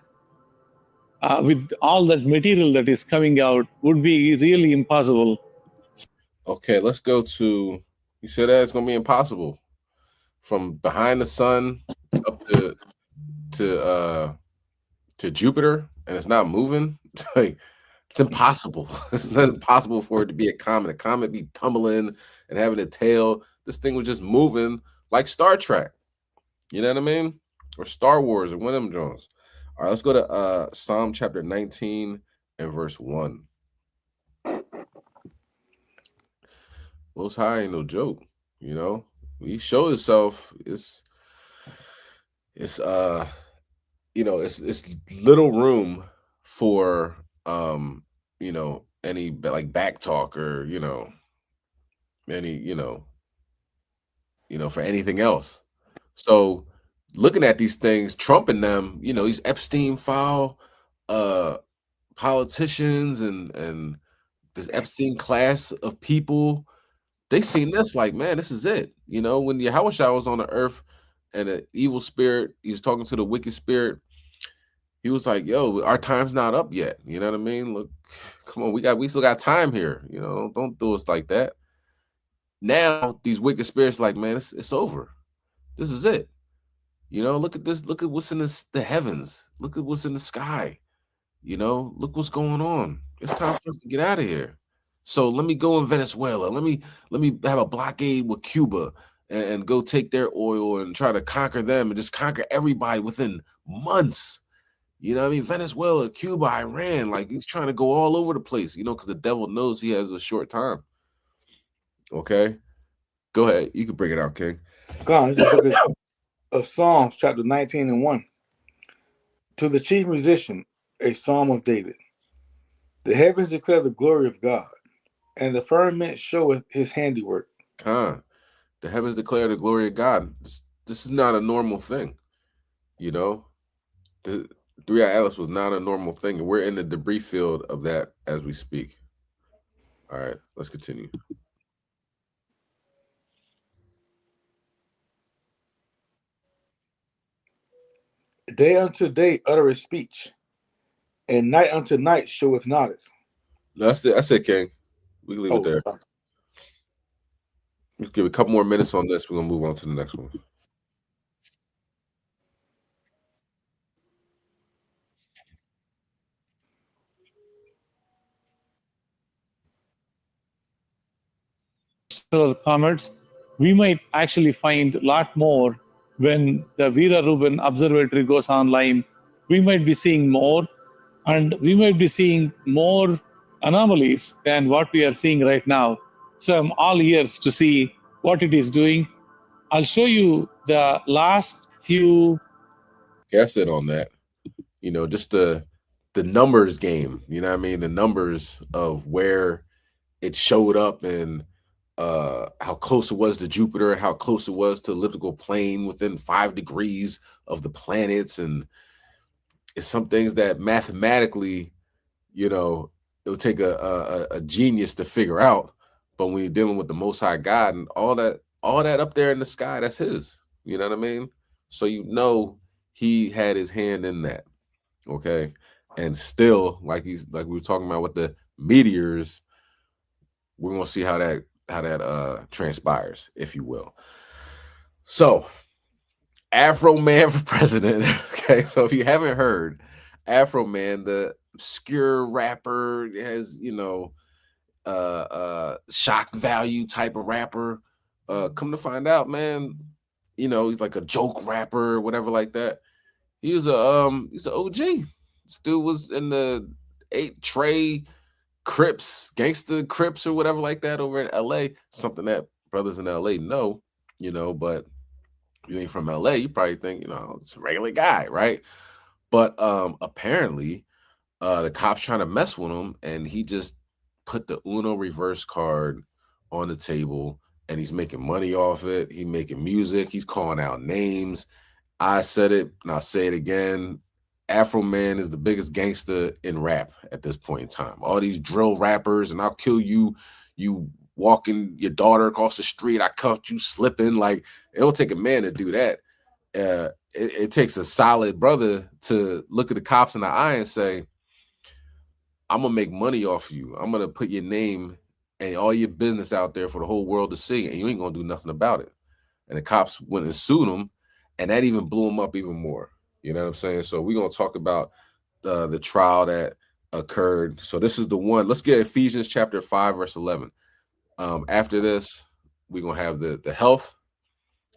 with all that material that is coming out would be really impossible. Okay, let's go to, you said that it's going to be impossible from behind the sun up to Jupiter, and it's not moving. Like, it's impossible. It's not impossible for it to be a comet. A comet be tumbling and having a tail. This thing was just moving like Star Trek. You know what I mean? Or Star Wars or one of them Jones. All right, let's go to Psalm chapter 19 and verse 1. Most High ain't no joke, you know. He showed himself. It's little room for any like back talk or for anything else. So looking at these things, Trump and them, these Epstein file politicians and this Epstein class of people, they seen this like, man, this is it. You know, when Yahushua was on the earth and an evil spirit, he was talking to the wicked spirit. He was like, yo, our time's not up yet. You know what I mean? Look, come on, we still got time here. You know, don't do us like that. Now these wicked spirits like, man, it's over. This is it. You know, look at this. Look at what's in the heavens. Look at what's in the sky. You know, look what's going on. It's time for us to get out of here. So let me go in Venezuela. Let me have a blockade with Cuba and go take their oil and try to conquer them and just conquer everybody within months. You know what I mean? Venezuela, Cuba, Iran, like he's trying to go all over the place, you know, because the devil knows he has a short time. Okay. Go ahead. You can bring it out, King. God, this is the book of Psalms, chapter 19 and 1. To the chief musician, a psalm of David. The heavens declare the glory of God, and the firmament showeth his handiwork. The heavens declare the glory of God. This is not a normal thing. You know, the 3i Atlas was not a normal thing, and we're in the debris field of that as we speak. All right, let's continue. Day unto day uttereth speech, and night unto night showeth knowledge. No, that's it. That's it, King. We can leave it there. Sorry. Let's give a couple more minutes on this. We're gonna move on to the next one. Of the comets, we might actually find a lot more when the Vera Rubin Observatory goes online. We might be seeing more, and we might be seeing more anomalies than what we are seeing right now. So I'm all ears to see what it is doing. I'll show you the last few. Guess it on that. You know, just the numbers game. You know what I mean? The numbers of where it showed up and how close it was to Jupiter, how close it was to the elliptical plane within 5 degrees of the planets. And it's some things that mathematically, you know, it would take a genius to figure out. But when you're dealing with the Most High God and all that up there in the sky, that's his. You know what I mean? So you know he had his hand in that. Okay. And still, like we were talking about with the meteors, we're gonna see how that transpires, if you will. So, AFROMAN for president. Okay, so if you haven't heard, AFROMAN, the obscure rapper, has, you know, shock value type of rapper. Come to find out, man, you know, he's like a joke rapper or whatever like that. He's an OG. This dude was in the 8 Trey Crips, Gangsta Crips or whatever like that over in LA. Something that brothers in LA know, you know, but you ain't from LA, you probably think, you know, it's a regular guy, right? But apparently the cops trying to mess with him, and he just put the Uno reverse card on the table, and he's making money off it. He's making music, he's calling out names. I said it and I'll say it again. AFROMAN is the biggest gangster in rap at this point in time. All these drill rappers, and I'll kill you. You walking your daughter across the street, I cuffed you slipping. Like, it don't take a man to do that. It takes a solid brother to look at the cops in the eye and say, I'm gonna make money off you. I'm gonna put your name and all your business out there for the whole world to see, and you ain't gonna do nothing about it. And the cops went and sued him, and that even blew him up even more. You know what I'm saying? So we're going to talk about the trial that occurred. So this is the one. Let's get Ephesians chapter 5, verse 11. After this, we're going to have the health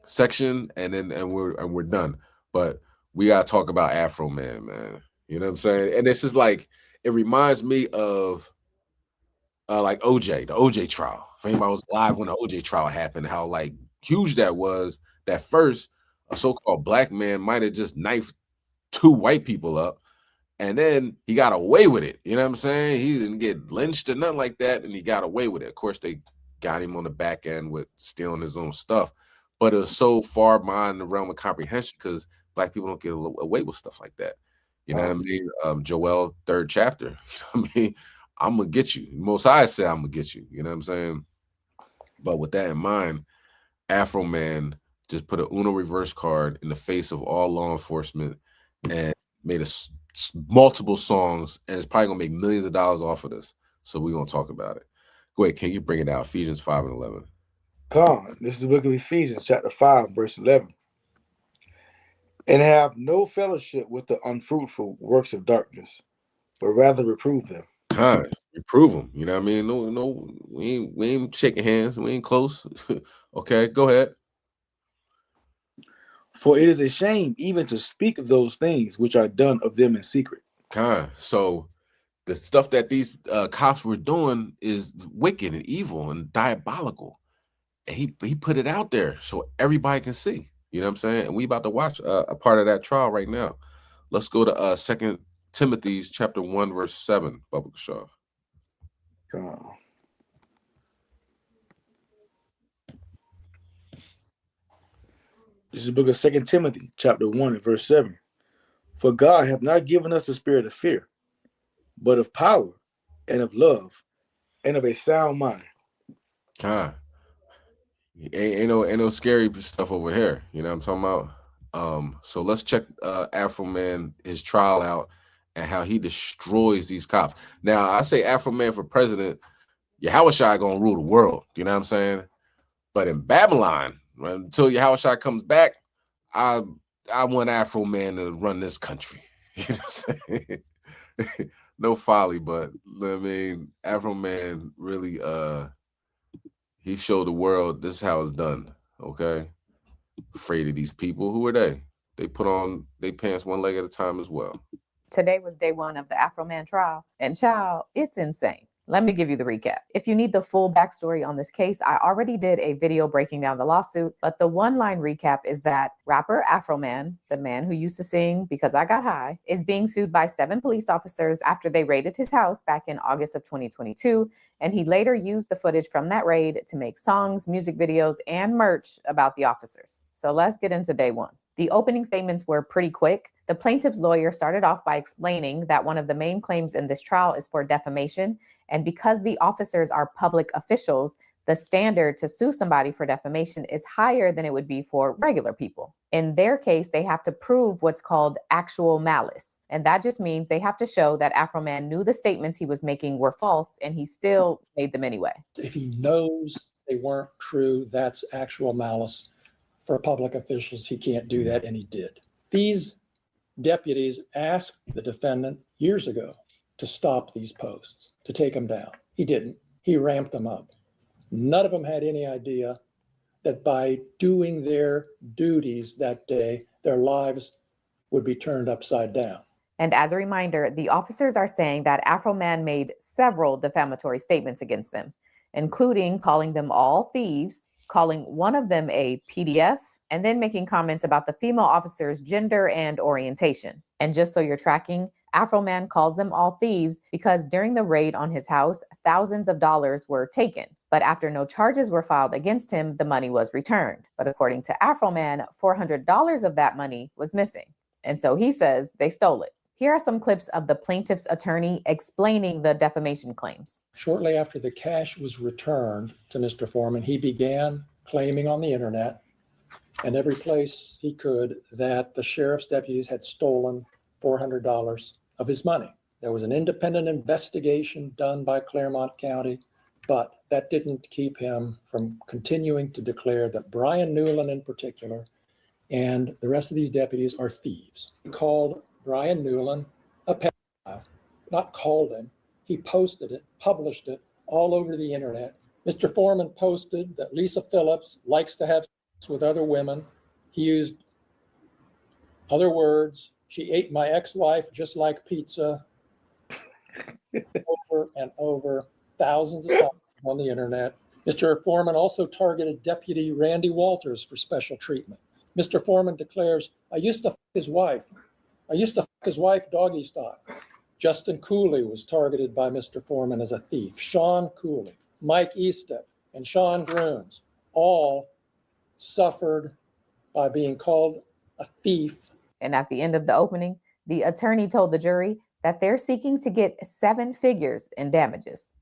section, and we're done. But we got to talk about AFROMAN, man. You know what I'm saying? And this is like, it reminds me of like OJ, the OJ trial. If anybody was live when the OJ trial happened, how like huge that was. That first, a so-called black man might have just knifed 2 white people up, and then he got away with it. You know what I'm saying? He didn't get lynched or nothing like that, and he got away with it. Of course, they got him on the back end with stealing his own stuff, but it was so far beyond the realm of comprehension because black people don't get away with stuff like that. You know what I mean? Joel 3rd chapter. You know what I mean? I'm gonna get you. Most High said I'm gonna get you. You know what I'm saying? But with that in mind, AFROMAN just put a Uno reverse card in the face of all law enforcement and made multiple songs, and it's probably gonna make millions of dollars off of this. So we're gonna talk about it. Go ahead, can you bring it out? Ephesians 5:11. Come, this is the book of Ephesians, chapter 5, verse 11. And have no fellowship with the unfruitful works of darkness, but rather reprove them. Reprove them. You know what I mean? No, we ain't shaking hands. We ain't close. Okay, go ahead. For it is a shame even to speak of those things which are done of them in secret. So the stuff that these cops were doing is wicked and evil and diabolical. And he put it out there so everybody can see. You know what I'm saying? And we about to watch a part of that trial right now. Let's go to 2 Timothy chapter 1, verse 7, Bubba Shaw. This is the book of 2 Timothy, chapter 1, and verse 7. For God hath not given us a spirit of fear, but of power and of love and of a sound mind. Ain't no scary stuff over here. You know what I'm talking about? So let's check AFROMAN, his trial out, and how he destroys these cops. Now, I say AFROMAN for president, Yahushua gonna rule the world. You know what I'm saying? But in Babylon, until Yahushua comes back, I want AFROMAN to run this country. You know what I'm saying? No folly, but I mean, AFROMAN really he showed the world this is how it's done. Okay. Afraid of these people. Who are they? They put on their pants one leg at a time as well. Today was day 1 of the AFROMAN trial, and child, it's insane. Let me give you the recap. If you need the full backstory on this case, I already did a video breaking down the lawsuit, but the one-line recap is that rapper AFROMAN, the man who used to sing Because I Got High, is being sued by 7 police officers after they raided his house back in August of 2022, and he later used the footage from that raid to make songs, music videos, and merch about the officers. So let's get into day 1. The opening statements were pretty quick. The plaintiff's lawyer started off by explaining that one of the main claims in this trial is for defamation, and because the officers are public officials, the standard to sue somebody for defamation is higher than it would be for regular people. In their case, they have to prove what's called actual malice, and that just means they have to show that AFROMAN knew the statements he was making were false, and he still made them anyway. If he knows they weren't true, that's actual malice. For public officials, he can't do that, and he did. These deputies asked the defendant years ago to stop these posts, to take them down. He didn't. He ramped them up. None of them had any idea that by doing their duties that day, their lives would be turned upside down. And as a reminder, the officers are saying that AFROMAN made several defamatory statements against them, including calling them all thieves, calling one of them a PDF, and then making comments about the female officer's gender and orientation. And just so you're tracking, AFROMAN calls them all thieves because during the raid on his house, thousands of dollars were taken. But after no charges were filed against him, the money was returned. But according to AFROMAN, $400 of that money was missing. And so he says they stole it. Here are some clips of the plaintiff's attorney explaining the defamation claims. Shortly after the cash was returned to Mr. Foreman, he began claiming on the internet and every place he could that the sheriff's deputies had stolen $400 of his money. There was an independent investigation done by Claremont County, but that didn't keep him from continuing to declare that Brian Newland in particular and the rest of these deputies are thieves. He called Brian Newland a pedophile, not called him. He posted it, published it all over the internet. Mr. Foreman posted that Lisa Phillips likes to have sex with other women. He used other words. She ate my ex-wife just like pizza. Over and over, thousands of times on the internet. Mr. Foreman also targeted Deputy Randy Walters for special treatment. Mr. Foreman declares, I used to fuck his wife. I used to fuck his wife doggy style. Justin Cooley was targeted by Mr. Foreman as a thief. Sean Cooley, Mike Eastep, and Sean Grooms all suffered by being called a thief. And at the end of the opening, the attorney told the jury that they're seeking to get 7 figures in damages.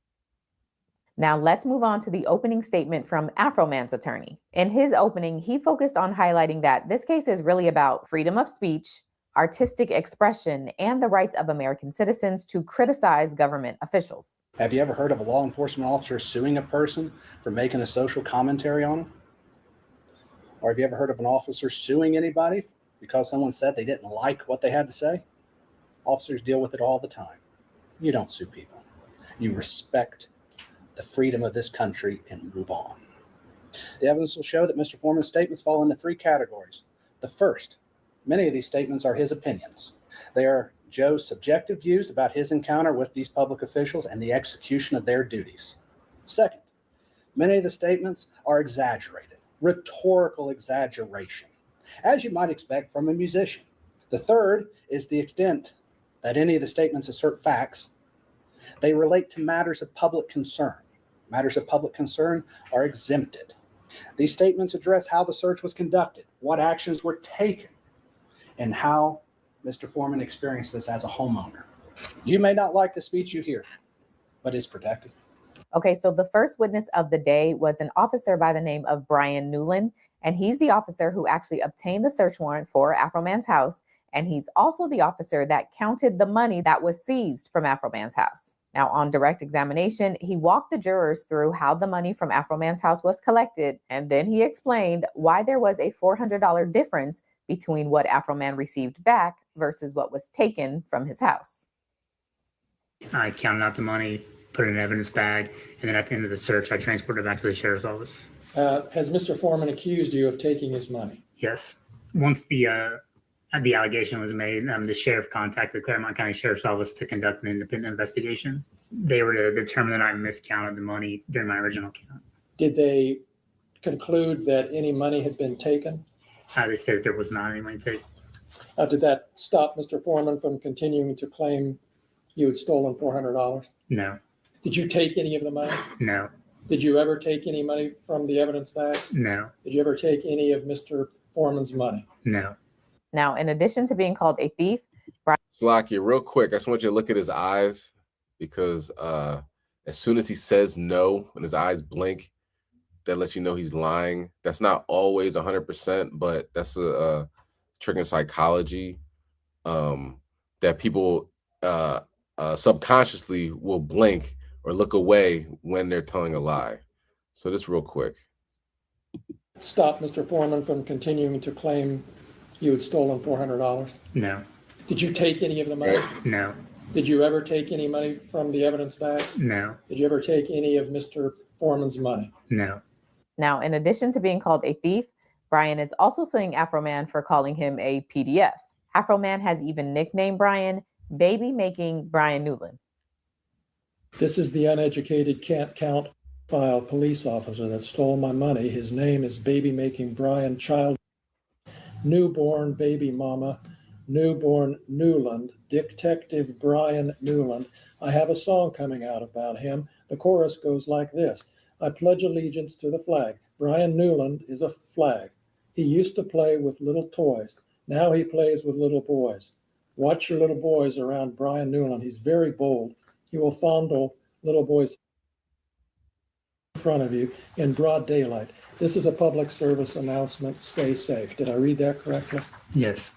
Now let's move on to the opening statement from AFROMAN's attorney. In his opening, he focused on highlighting that this case is really about freedom of speech, artistic expression, and the rights of American citizens to criticize government officials. Have you ever heard of a law enforcement officer suing a person for making a social commentary on them? Or have you ever heard of an officer suing anybody because someone said they didn't like what they had to say? Officers deal with it all the time. You don't sue people. You respect the freedom of this country and move on. The evidence will show that Mr. Foreman's statements fall into three categories. The first, many of these statements are his opinions. They are Joe's subjective views about his encounter with these public officials and the execution of their duties. Second, many of the statements are exaggerated, rhetorical exaggeration, as you might expect from a musician. The third is the extent that any of the statements assert facts. They relate to matters of public concern. Matters of public concern are exempted. These statements address how the search was conducted, what actions were taken, and how Mr. Foreman experienced this as a homeowner. You may not like the speech you hear, but it's protected. Okay, so the first witness of the day was an officer by the name of Brian Newland, and he's the officer who actually obtained the search warrant for AFROMAN's house, and he's also the officer that counted the money that was seized from AFROMAN's house. Now, on direct examination, he walked the jurors through how the money from AFROMAN's house was collected, and then he explained why there was a $400 difference between what AFROMAN received back versus what was taken from his house. I counted out the money, put it in an evidence bag, and then at the end of the search, I transported it back to the sheriff's office. Has Mr. Foreman accused you of taking his money? Yes. Once the allegation was made, the sheriff contacted the Claremont County Sheriff's Office to conduct an independent investigation. They were to determine that I miscounted the money during my original count. Did they conclude that any money had been taken? They said that there was not any money taken. Did that stop Mr. Foreman from continuing to claim you had stolen $400? No. Did you take any of the money? No. Did you ever take any money from the evidence bags? No. Did you ever take any of Mr. Foreman's money? No. Now, in addition to being called a thief, Chaasadyah, real quick, I just want you to look at his eyes, because as soon as he says no and his eyes blink, that lets you know he's lying. That's not always 100%, but that's a trick in psychology, that people subconsciously will blink or look away when they're telling a lie. So just real quick. Stop Mr. Foreman from continuing to claim you had stolen $400? No. Did you take any of the money? No. Did you ever take any money from the evidence bags? No. Did you ever take any of Mr. Foreman's money? No. Now, in addition to being called a thief, Brian is also suing AFROMAN for calling him a PDF. AFROMAN has even nicknamed Brian Baby Making Brian Newland. This is the uneducated can't count file police officer that stole my money. His name is Baby Making Brian Child. Newborn baby mama, newborn Newland, Detective Brian Newland. I have a song coming out about him. The chorus goes like this. I pledge allegiance to the flag. Brian Newland is a flag. He used to play with little toys. Now he plays with little boys. Watch your little boys around Brian Newland. He's very bold. He will fondle little boys in front of you in broad daylight. This is a public service announcement. Stay safe. Did I read that correctly? Yes.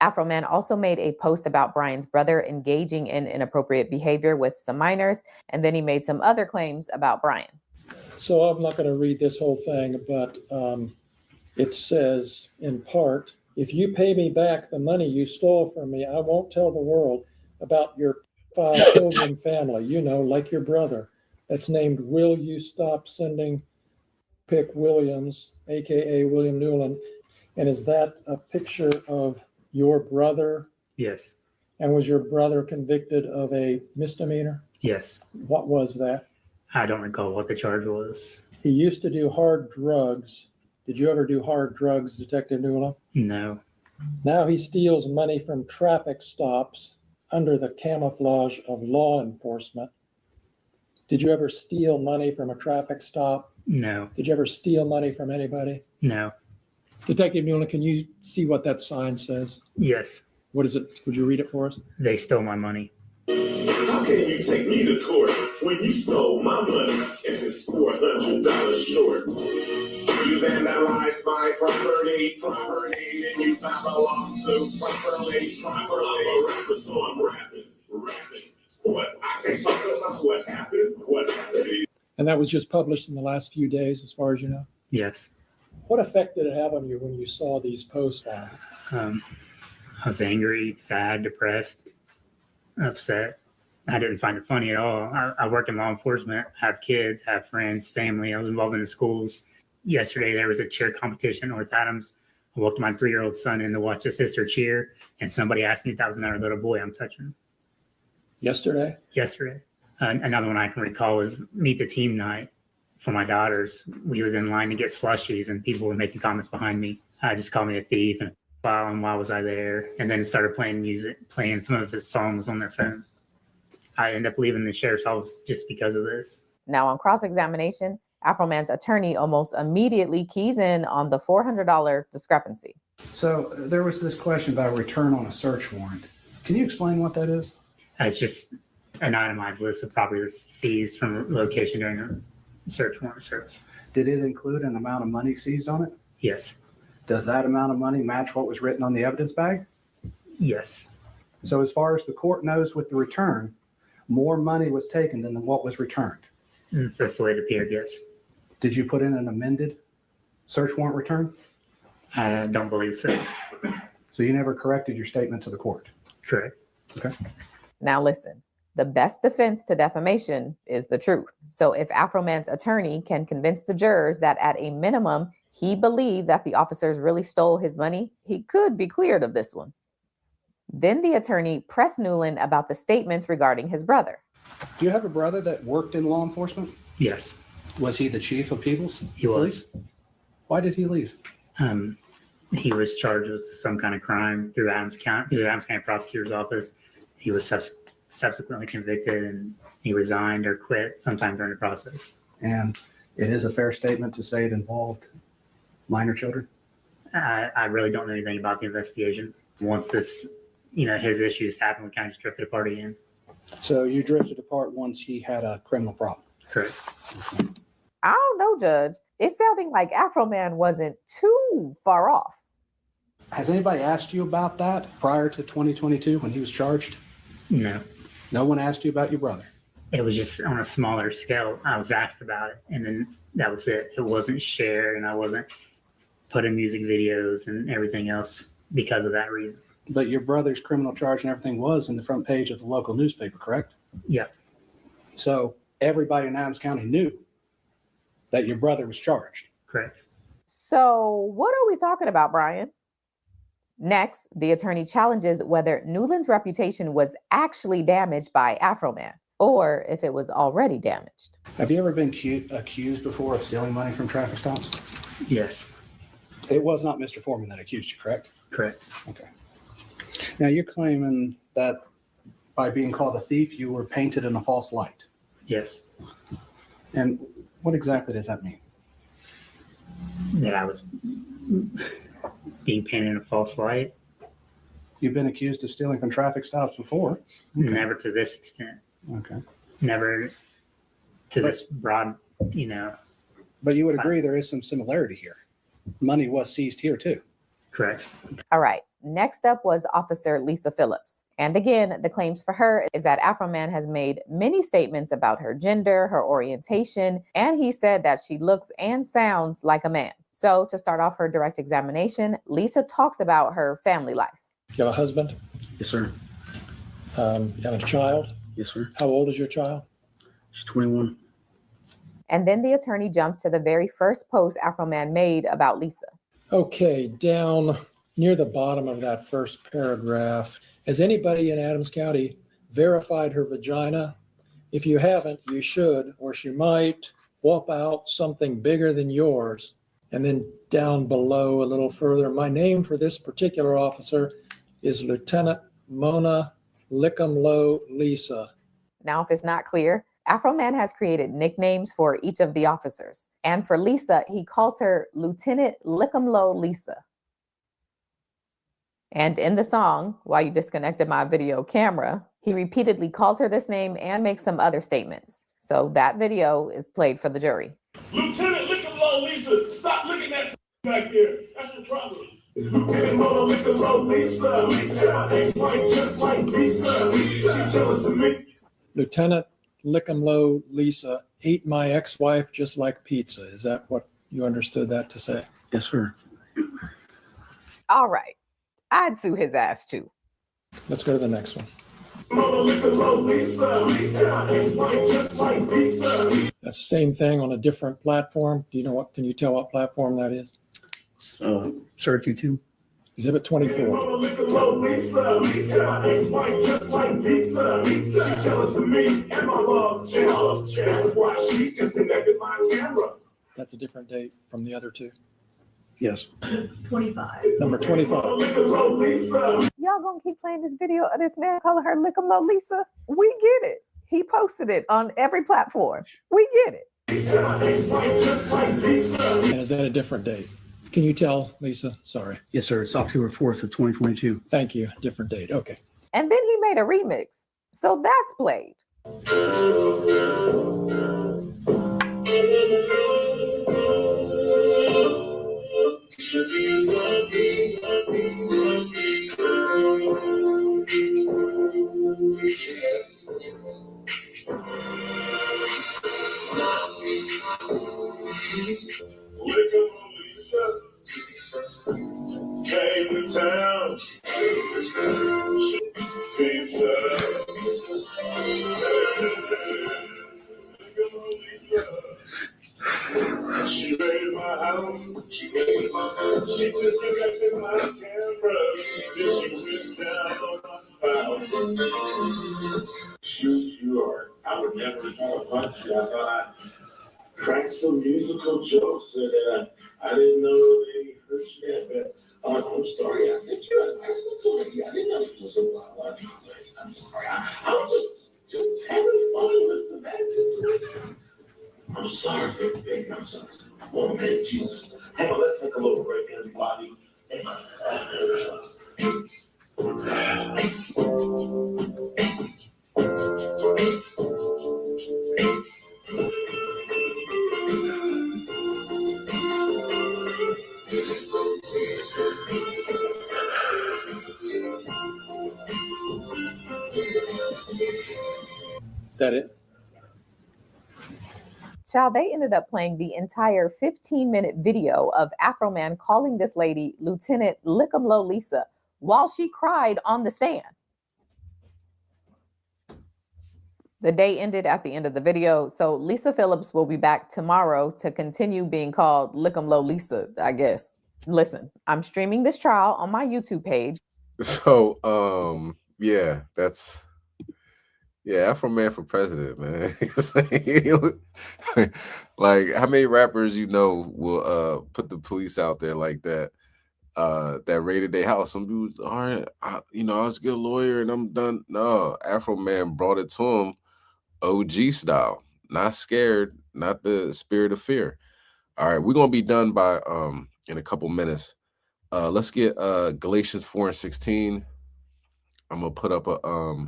AFROMAN also made a post about Brian's brother engaging in inappropriate behavior with some minors, and then he made some other claims about Brian. So I'm not going to read this whole thing, but it says in part, if you pay me back the money you stole from me, I won't tell the world about your children family, you know, like your brother. That's named Will You Stop Sending Pick Williams, aka William Newland. And is that a picture of your brother? Yes. And was your brother convicted of a misdemeanor? Yes. What was that? I don't recall what the charge was. He used to do hard drugs. Did you ever do hard drugs, Detective Newland? No. Now he steals money from traffic stops under the camouflage of law enforcement. Did you ever steal money from a traffic stop? No. Did you ever steal money from anybody? No. Detective Newland, can you see what that sign says? Yes. What is it? Would you read it for us? They stole my money. How can you take me to court when you stole my money and is $400 short. You vandalized my property, and you filed a lawsuit properly. I'm a rapper, so I'm rapping. What I can't talk about what happened. And that was just published in the last few days, as far as you know? Yes. What effect did it have on you when you saw these posts on? I was angry, sad, depressed, upset. I didn't find it funny at all. I work in law enforcement, have kids, have friends, family. I was involved in the schools. Yesterday, there was a cheer competition in North Adams. I walked my 3-year-old son in to watch his sister cheer, and somebody asked me if that was another little boy I'm touching. Yesterday? Yesterday. Another one I can recall was meet the team night for my daughters. We was in line to get slushies, and people were making comments behind me. Just called me a thief, and why was I there? And then started playing music, playing some of his songs on their phones. I ended up leaving the sheriff's office just because of this. Now, on cross-examination, AFROMAN's attorney almost immediately keys in on the $400 discrepancy. So there was this question about a return on a search warrant. Can you explain what that is? It's just an itemized list of property that's seized from a location during a search warrant service. Did it include an amount of money seized on it? Yes. Does that amount of money match what was written on the evidence bag? Yes. So as far as the court knows with the return, more money was taken than what was returned. That's the way it appeared, yes. Did you put in an amended search warrant return? I don't believe so. So you never corrected your statement to the court? Correct. Okay. Now listen, the best defense to defamation is the truth. So if AFROMAN's attorney can convince the jurors that at a minimum, he believed that the officers really stole his money, he could be cleared of this one. Then the attorney pressed Newland about the statements regarding his brother. Do you have a brother that worked in law enforcement? Yes. Was he the chief of Peoples? He was. Why did he leave? He was charged with some kind of crime through the Adams County Prosecutor's Office. He was subsequently convicted, and he resigned or quit sometime during the process. And it is a fair statement to say it involved minor children? I really don't know anything about the investigation. Once this, his issues happened, we kind of just drifted apart again. So you drifted apart once he had a criminal problem? Correct. I don't know, Judge. It's sounding like AFROMAN wasn't too far off. Has anybody asked you about that prior to 2022 when he was charged? No. No one asked you about your brother? It was just on a smaller scale. I was asked about it, and then that was it. It wasn't shared, and I wasn't put in music videos and everything else because of that reason. But your brother's criminal charge and everything was in the front page of the local newspaper, correct? Yeah. So everybody in Adams County knew that your brother was charged. Correct. So what are we talking about, Brian? Next, the attorney challenges whether Newland's reputation was actually damaged by AFROMAN, or if it was already damaged. Have you ever been accused before of stealing money from traffic stops? Yes. It was not Mr. Foreman that accused you, correct? Correct. Okay. Now you're claiming that by being called a thief, you were painted in a false light. Yes. And what exactly does that mean? That I was being painted in a false light. You've been accused of stealing from traffic stops before. Okay. Never to this extent. Okay. Never to this broad, But you would agree there is some similarity here. Money was seized here too. Correct. All right. Next up was Officer Lisa Phillips. And again, the claims for her is that AFROMAN has made many statements about her gender, her orientation, and he said that she looks and sounds like a man. So to start off her direct examination, Lisa talks about her family life. You have a husband? Yes, sir. You have a child? Yes, sir. How old is your child? She's 21. And then the attorney jumps to the very first post AFROMAN made about Lisa. Okay, down near the bottom of that first paragraph, has anybody in Adams County verified her vagina? If you haven't, you should, or she might whop out something bigger than yours. And then down below a little further, my name for this particular officer is Lieutenant Mona Lickumlow Lisa. Now, if it's not clear, AFROMAN has created nicknames for each of the officers. And for Lisa, he calls her Lieutenant Lickumlow Lisa. And in the song, While You Disconnected My Video Camera, he repeatedly calls her this name and makes some other statements. So that video is played for the jury. Lieutenant, look at low Lisa. Stop looking at back here. That's your problem. Lieutenant Mona, look at low Lisa. My ex-wife just like Lisa. She jealous of me. Lieutenant Lick'em-Low Lisa ate my ex-wife just like pizza. Is that what you understood that to say? Yes, sir. All right. I'd sue his ass too. Let's go to the next one. That's the same thing on a different platform. Do you know what? Can you tell what platform that is? Search YouTube. Exhibit 24. That's a different date from the other two. Yes. 25. Number 25. Y'all gonna keep playing this video of this man calling her Lick'em-Low Lisa? We get it. He posted it on every platform. We get it. And is that a different date? Can you tell, Lisa? Sorry. Yes, sir. It's October 4th of 2022. Thank you. Different date. Okay. And then he made a remix. So that's played. Came to town. She raided my house. She disconnected my camera. Then she went down on my spouse. Shoot, you are. I would never try to punch you. I thought I cracked some musical jokes that I didn't know they hurt you that bad. I'm sorry. I think you had a nice little lady. I didn't know you was a lot. I'm sorry. I was just having fun with the bad situation. I'm sorry, baby. I'm sorry. Oh, man, Jesus. Hang on, let's take a little break, everybody. That it? Child, they ended up playing the entire 15-minute video of AFROMAN calling this lady Lieutenant Lick'em-Low Lisa while she cried on the stand. The day ended at the end of the video, so Lisa Phillips will be back tomorrow to continue being called Lick'em-Low Lisa, I guess. Listen, I'm streaming this trial on my YouTube page. So, yeah, that's... Yeah, AFROMAN for president, man. Like, how many rappers you know will put the police out there like that? That raided their house. Some dudes, all right, I was a good lawyer and I'm done. No, AFROMAN brought it to him, OG style, not scared, not the spirit of fear. All right, we're gonna be done by in a couple minutes. Let's get Galatians 4:16. I'm gonna put up a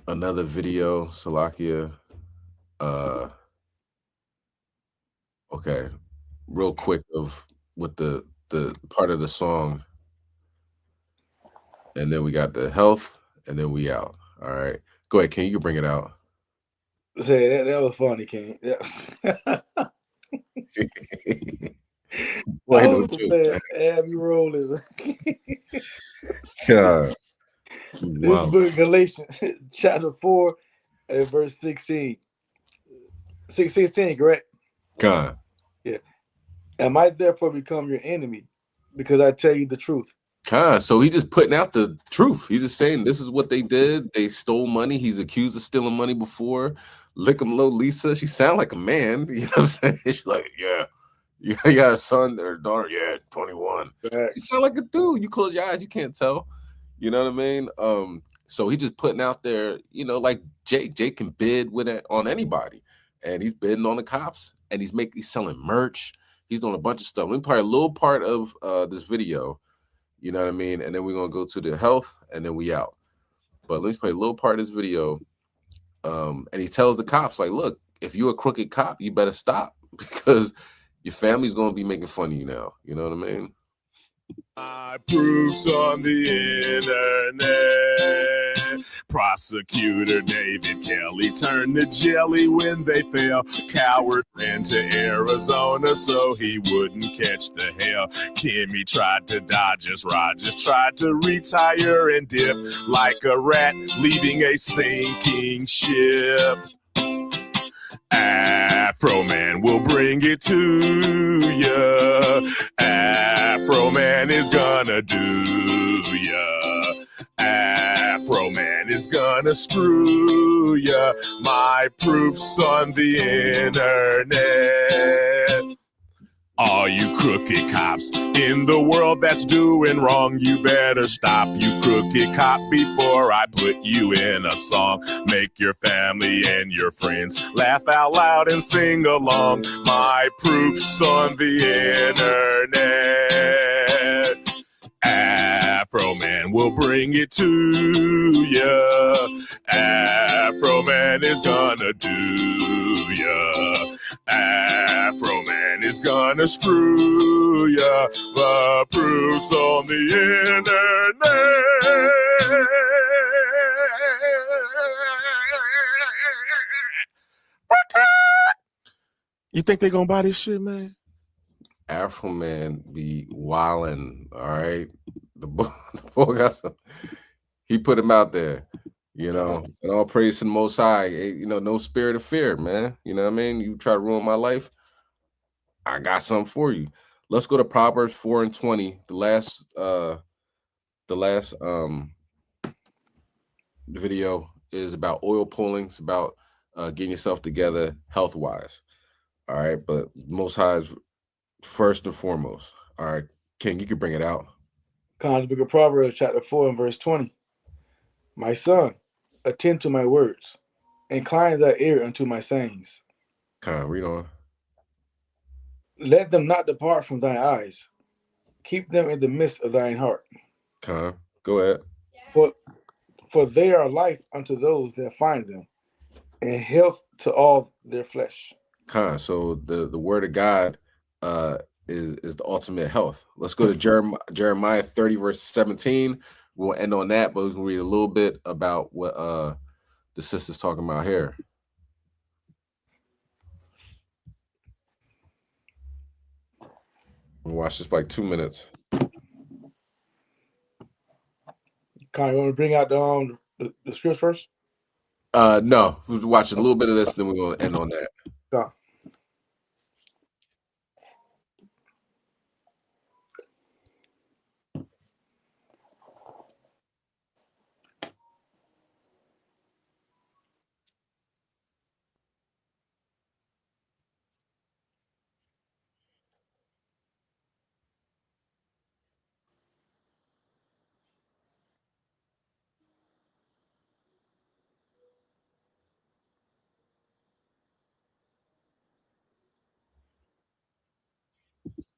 another video, Chaasadyah. Okay, real quick with the part of the song, and then we got the health, and then we out. All right, go ahead, King. You can bring it out. Say that was funny, King. Yeah. Boy, no Oh, joke, man, Abby rolling. God. This Wow. book, Galatians, chapter 4, and verse 16. 16, correct? God. Yeah. Am I therefore become your enemy because I tell you the truth? So he just putting out the truth. He's just saying this is what they did. They stole money. He's accused of stealing money before. Lick'em-Low Lisa. She sound like a man. You know what I'm saying? She's like, yeah. You got a son or daughter? Yeah, 21. Right. You sound like a dude. You close your eyes, you can't tell. You know what I mean? So he just putting out there, like Jake. Jake can bid with it on anybody. And he's bidding on the cops. And he's selling merch. He's doing a bunch of stuff. Let me play a little part of this video. You know what I mean? And then we're going to go to the health, and then we out. But let's play a little part of this video And he tells the cops, like, look, if you're a crooked cop, you better stop because your family's going to be making fun of you now. You know what I mean? Proofs on the internet. Prosecutor David Kelly turned to jelly when they fell. Coward ran to Arizona so he wouldn't catch the hell. Kimmy tried to dodge us. Rogers tried to retire and dip like a rat leaving a sinking ship. AFROMAN will bring it to ya. AFROMAN is gonna do ya. AFROMAN is gonna screw ya. My proof's on the internet. All you crooked cops in the world that's doing wrong, you better stop, you crooked cop, before I put you in a song. Make your family and your friends laugh out loud and sing along. My proof's on the internet. AFROMAN will bring it to ya. AFROMAN is gonna do ya. AFROMAN is gonna screw ya. The proof's on the internet. You think they gonna buy this shit, man? AFROMAN be wildin', all right? The boy got some, he put him out there, you know, and all praise to the Most High. You know, no spirit of fear, man. You know what I mean? You try to ruin my life, I got something for you. Let's go to Proverbs 4:20. The last video is about oil pulling. It's about getting yourself together health-wise. All right, but Most High is first and foremost. All right, King, you can bring it out. The book of Proverbs, chapter 4 and verse 20. My son, attend to my words, incline thy ear unto my sayings. Read on. Let them not depart from thy eyes. Keep them in the midst of thine heart. Go ahead. For they are life unto those that find them, and health to all their flesh. So the word of God is the ultimate health. Let's go to Jeremiah 30 verse 17. We'll end on that, but we can read a little bit about what the sister's talking about here. We'll watch this for like 2 minutes. You want to bring out the script first? No, we'll watch a little bit of this, then we're going to end on that.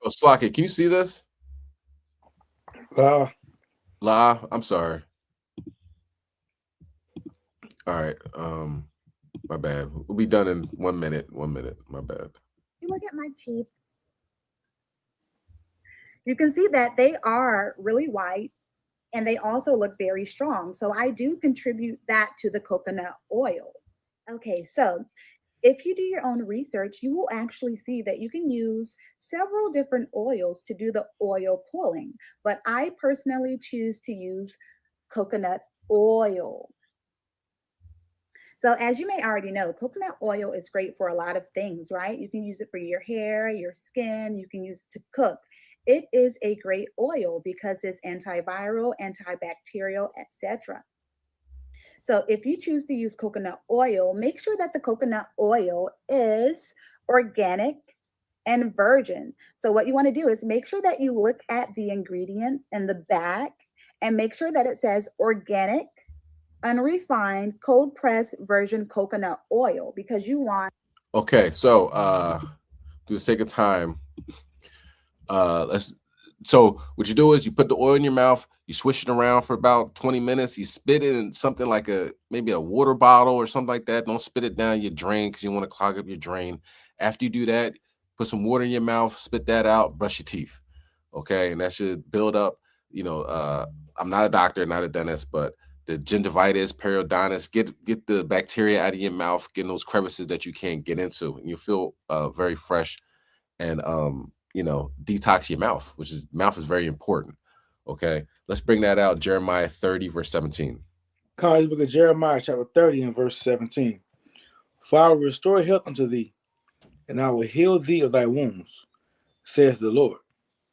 Oh, Slocky, can you see this? La, I'm sorry. All right. My bad. We'll be done in 1 minute. 1 minute. My bad. You look at my teeth. You can see that they are really white and they also look very strong. So I do contribute that to the coconut oil. Okay, so if you do your own research, you will actually see that you can use several different oils to do the oil pulling, but I personally choose to use coconut oil. So as you may already know, coconut oil is great for a lot of things, right? You can use it for your hair, your skin, you can use it to cook. It is a great oil because it's antiviral, antibacterial, etc. So if you choose to use coconut oil, make sure that the coconut oil is organic and virgin. So what you want to do is make sure that you look at the ingredients in the back and make sure that it says organic, unrefined, cold pressed virgin coconut oil, because you want. Okay, so do the sake of time, let's So what you do is you put the oil in your mouth, you swish it around for about 20 minutes, you spit it in something like maybe a water bottle or something like that. Don't spit it down your drain because you want to clog up your drain. After you do that, put some water in your mouth, spit that out, brush your teeth. Okay, and that should build up, I'm not a doctor, not a dentist, but the gingivitis, periodontitis, get the bacteria out of your mouth, get in those crevices that you can't get into, and you feel very fresh and detox your mouth, mouth is very important. Okay, let's bring that out. Jeremiah 30 verse 17. Come, book of Jeremiah chapter 30 and verse 17. For I will restore health unto thee, and I will heal thee of thy wounds, says the Lord,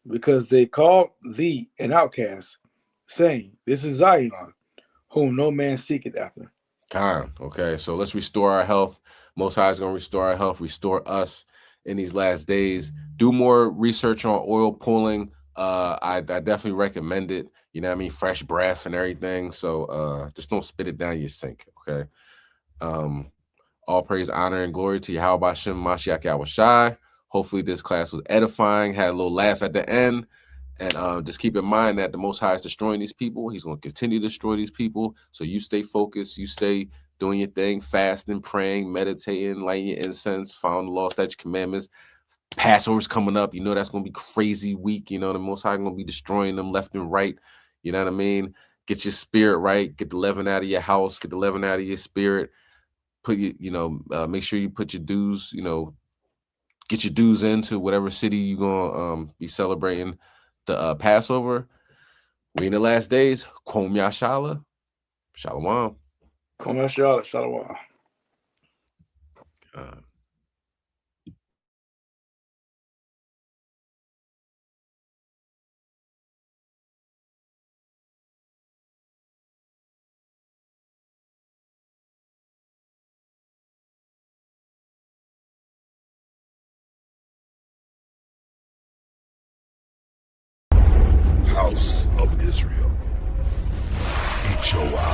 because they called thee an outcast, saying, This is Zion, whom no man seeketh after. Okay, so let's restore our health. Most High is going to restore our health, restore us in these last days. Do more research on oil pulling. I definitely recommend it. You know what I mean? Fresh breath and everything. So just don't spit it down your sink. Okay. All praise, honor, and glory to Yahweh Shem Mashiach Yahushai. Hopefully this class was edifying, had a little laugh at the end. And just keep in mind that the Most High is destroying these people. He's going to continue to destroy these people. So you stay focused. You stay doing your thing, fasting, praying, meditating, lighting your incense, following the law, statutes, commandments. Passover's coming up. You know that's going to be crazy week. You know, the Most High going to be destroying them left and right. You know what I mean? Get your spirit right. Get the leaven out of your house. Get the leaven out of your spirit. Make sure you put your dues, get your dues into whatever city you're going to be celebrating the Passover. We in the last days. Kom Yashala. Shalom. Kom Yashala. Shalom. House of Israel. HOI.